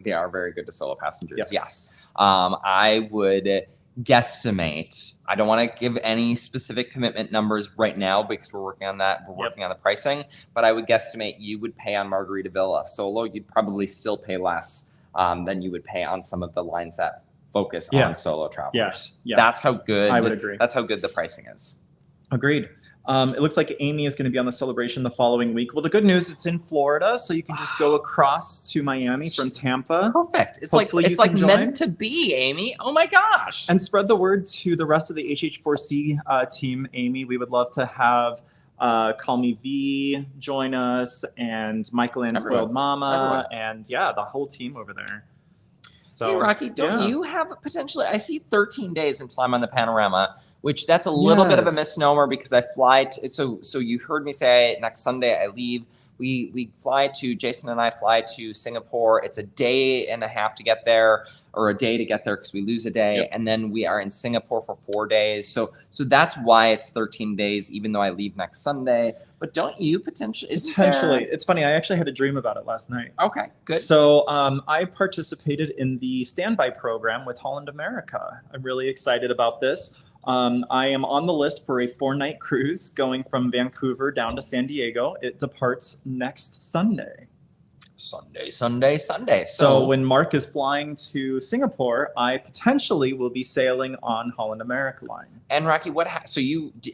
good to solo passengers. Yes. Yes. I would guesstimate. I don't want to give any specific commitment numbers right now because we're working on that. We're working on the pricing, but I would guesstimate you would pay on Margaritaville solo. You'd probably still pay less than you would pay on some of the lines that focus Yeah. on solo travelers. Yes. Yeah. That's how good. I would agree. That's how good the pricing is. Agreed. It looks like Amy is going to be on the celebration the following week. Well, the good news, it's in Florida, so you can just go across to Miami from Tampa Perfect. It's Hopefully like you can join. meant to be, Amy. Oh my gosh. and spread the word to the rest of the HH4C team. Amy, we would love to have Call Me V join us, and Michael and Everyone. Spoiled Mama, Everyone. and yeah, the whole team over there. So, Hey, Rocky, don't yeah. you have potentially? I see 13 days until I'm on the Panorama, which that's a little bit of a Yes. misnomer because I fly. So you heard me say next Sunday I leave. We fly to Jason and I fly to Singapore. It's a day and a half to get there, or a day to get there because we lose a day, Yep. and then we are in Singapore for 4 days. So that's why it's 13 days, even though I leave next Sunday. But don't you potentially? Potentially. It's funny. I actually had a dream about it last night. Okay, good. So I participated in the standby program with Holland America. I'm really excited about this. I am on the list for a 4-night cruise going from Vancouver down to San Diego. It departs next Sunday. Sunday. So when Mark is flying to Singapore, I potentially will be sailing on Holland America line. And Rocky, so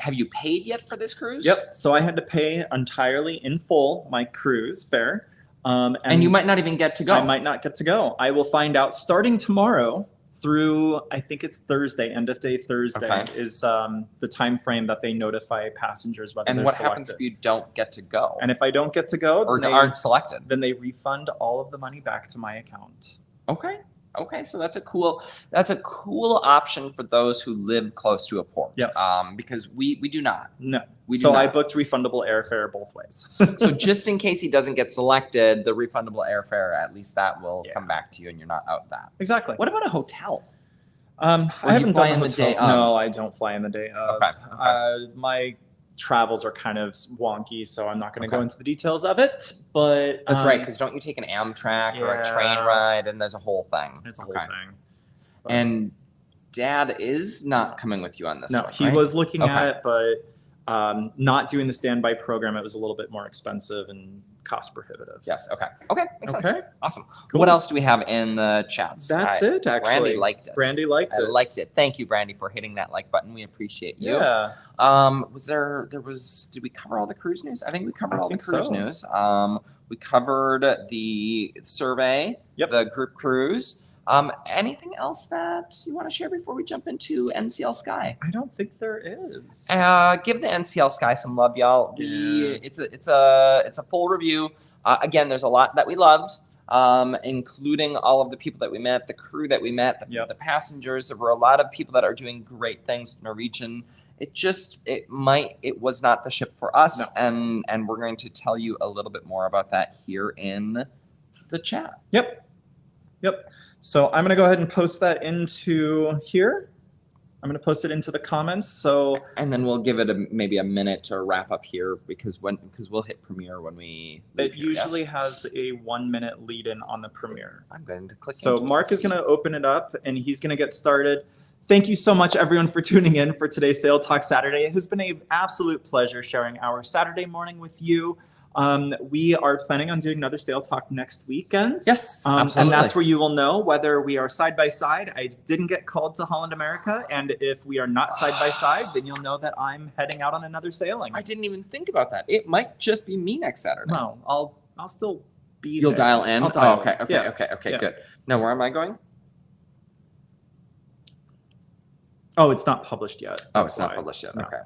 have you paid yet for this cruise? Yep. So I had to pay entirely in full my cruise fare. And you might not even get to go. I might not get to go. I will find out starting tomorrow through, I think it's Thursday, end of day Thursday Okay. is the time frame that they notify passengers whether And they're what selected. happens if you don't get to go And if I don't get to go, or then aren't selected? then they refund all of the money back to my account. Okay, so that's a cool option for those who live close to a port. Yes. Because we do not. No. We do So I not. booked refundable airfare both ways. So just in case he doesn't get selected, the refundable airfare, at least that will Yeah. come back to you and you're not out that. Exactly. What about a hotel? I you haven't fly done in the day hotels. of? No, I don't fly in the day of. Okay, okay. My travels are kind of wonky, so I'm not going to Okay. go into the details of it. But That's right, because don't you take an Amtrak or a train yeah. ride and there's a whole thing. it's a Okay. whole thing. But- And Dad is not coming with you on this no, one, he right? was looking Okay. at it, but not doing the standby program. It was a little bit more expensive and cost prohibitive. Yes. Okay. Makes sense. Okay. Awesome. Cool. What else do we have in the chats? That's it. Actually, Brandy liked it. Brandy liked I it. liked it. Thank you, Brandy, for hitting that like button. We appreciate you. Yeah. Did we cover all the cruise news? I think we covered I all the think cruise so. news. We covered the survey, Yep. the group cruise. Anything else that you want to share before we jump into NCL Sky? I don't think there is. Give the NCL Sky some love, y'all. Yeah. It's a full review. Again, there's a lot that we loved, including all of the people that we met, the crew that we met, Yep. the passengers. There were a lot of people that are doing great things with Norwegian. It was not the ship for us, and we're going to tell you a little bit more about that here in the chat. Yep. So I'm going to go ahead and post that into here. I'm going to post it into the comments. So, and then we'll give it maybe a minute to wrap up here because we'll hit premiere when we leave it here, usually yes? has a 1 minute lead in on the premiere. I'm going to click. So into it Mark and is going see. to open it up and he's going to get started. Thank you so much, everyone, for tuning in for today's Sale Talk Saturday. It has been an absolute pleasure sharing our Saturday morning with you. We are planning on doing another Sale Talk next weekend. Yes, And absolutely. that's where you will know whether we are side by side. I didn't get called to Holland America. And if we are not side by side, then you'll know that I'm heading out on another sailing. I didn't even think about that. It might just be me next Saturday. No, I'll still be You'll there. dial in? I'll dial okay, in. okay, Yeah. okay, Yeah. good. Now, where am I going? Oh, it's not published yet. Oh, That's it's not why. published yet. No. Okay.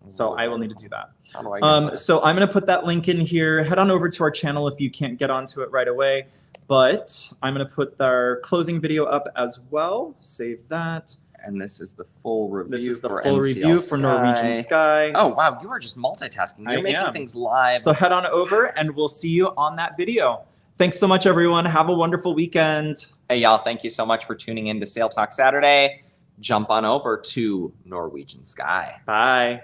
So I will need to do that. How do I get that? So I'm going to put that link in here. Head on over to our channel if you can't get onto it right away. But I'm going to put our closing video up as well. Save that. And this is the full review. This is the for full NCL review for Norwegian Sky. Oh wow, you are just multitasking. You're I making am. things live. So head on over and we'll see you on that video. Thanks so much, everyone. Have a wonderful weekend. Hey y'all, thank you so much for tuning in to Sail Talk Saturday. Jump on over to Norwegian Sky. Bye.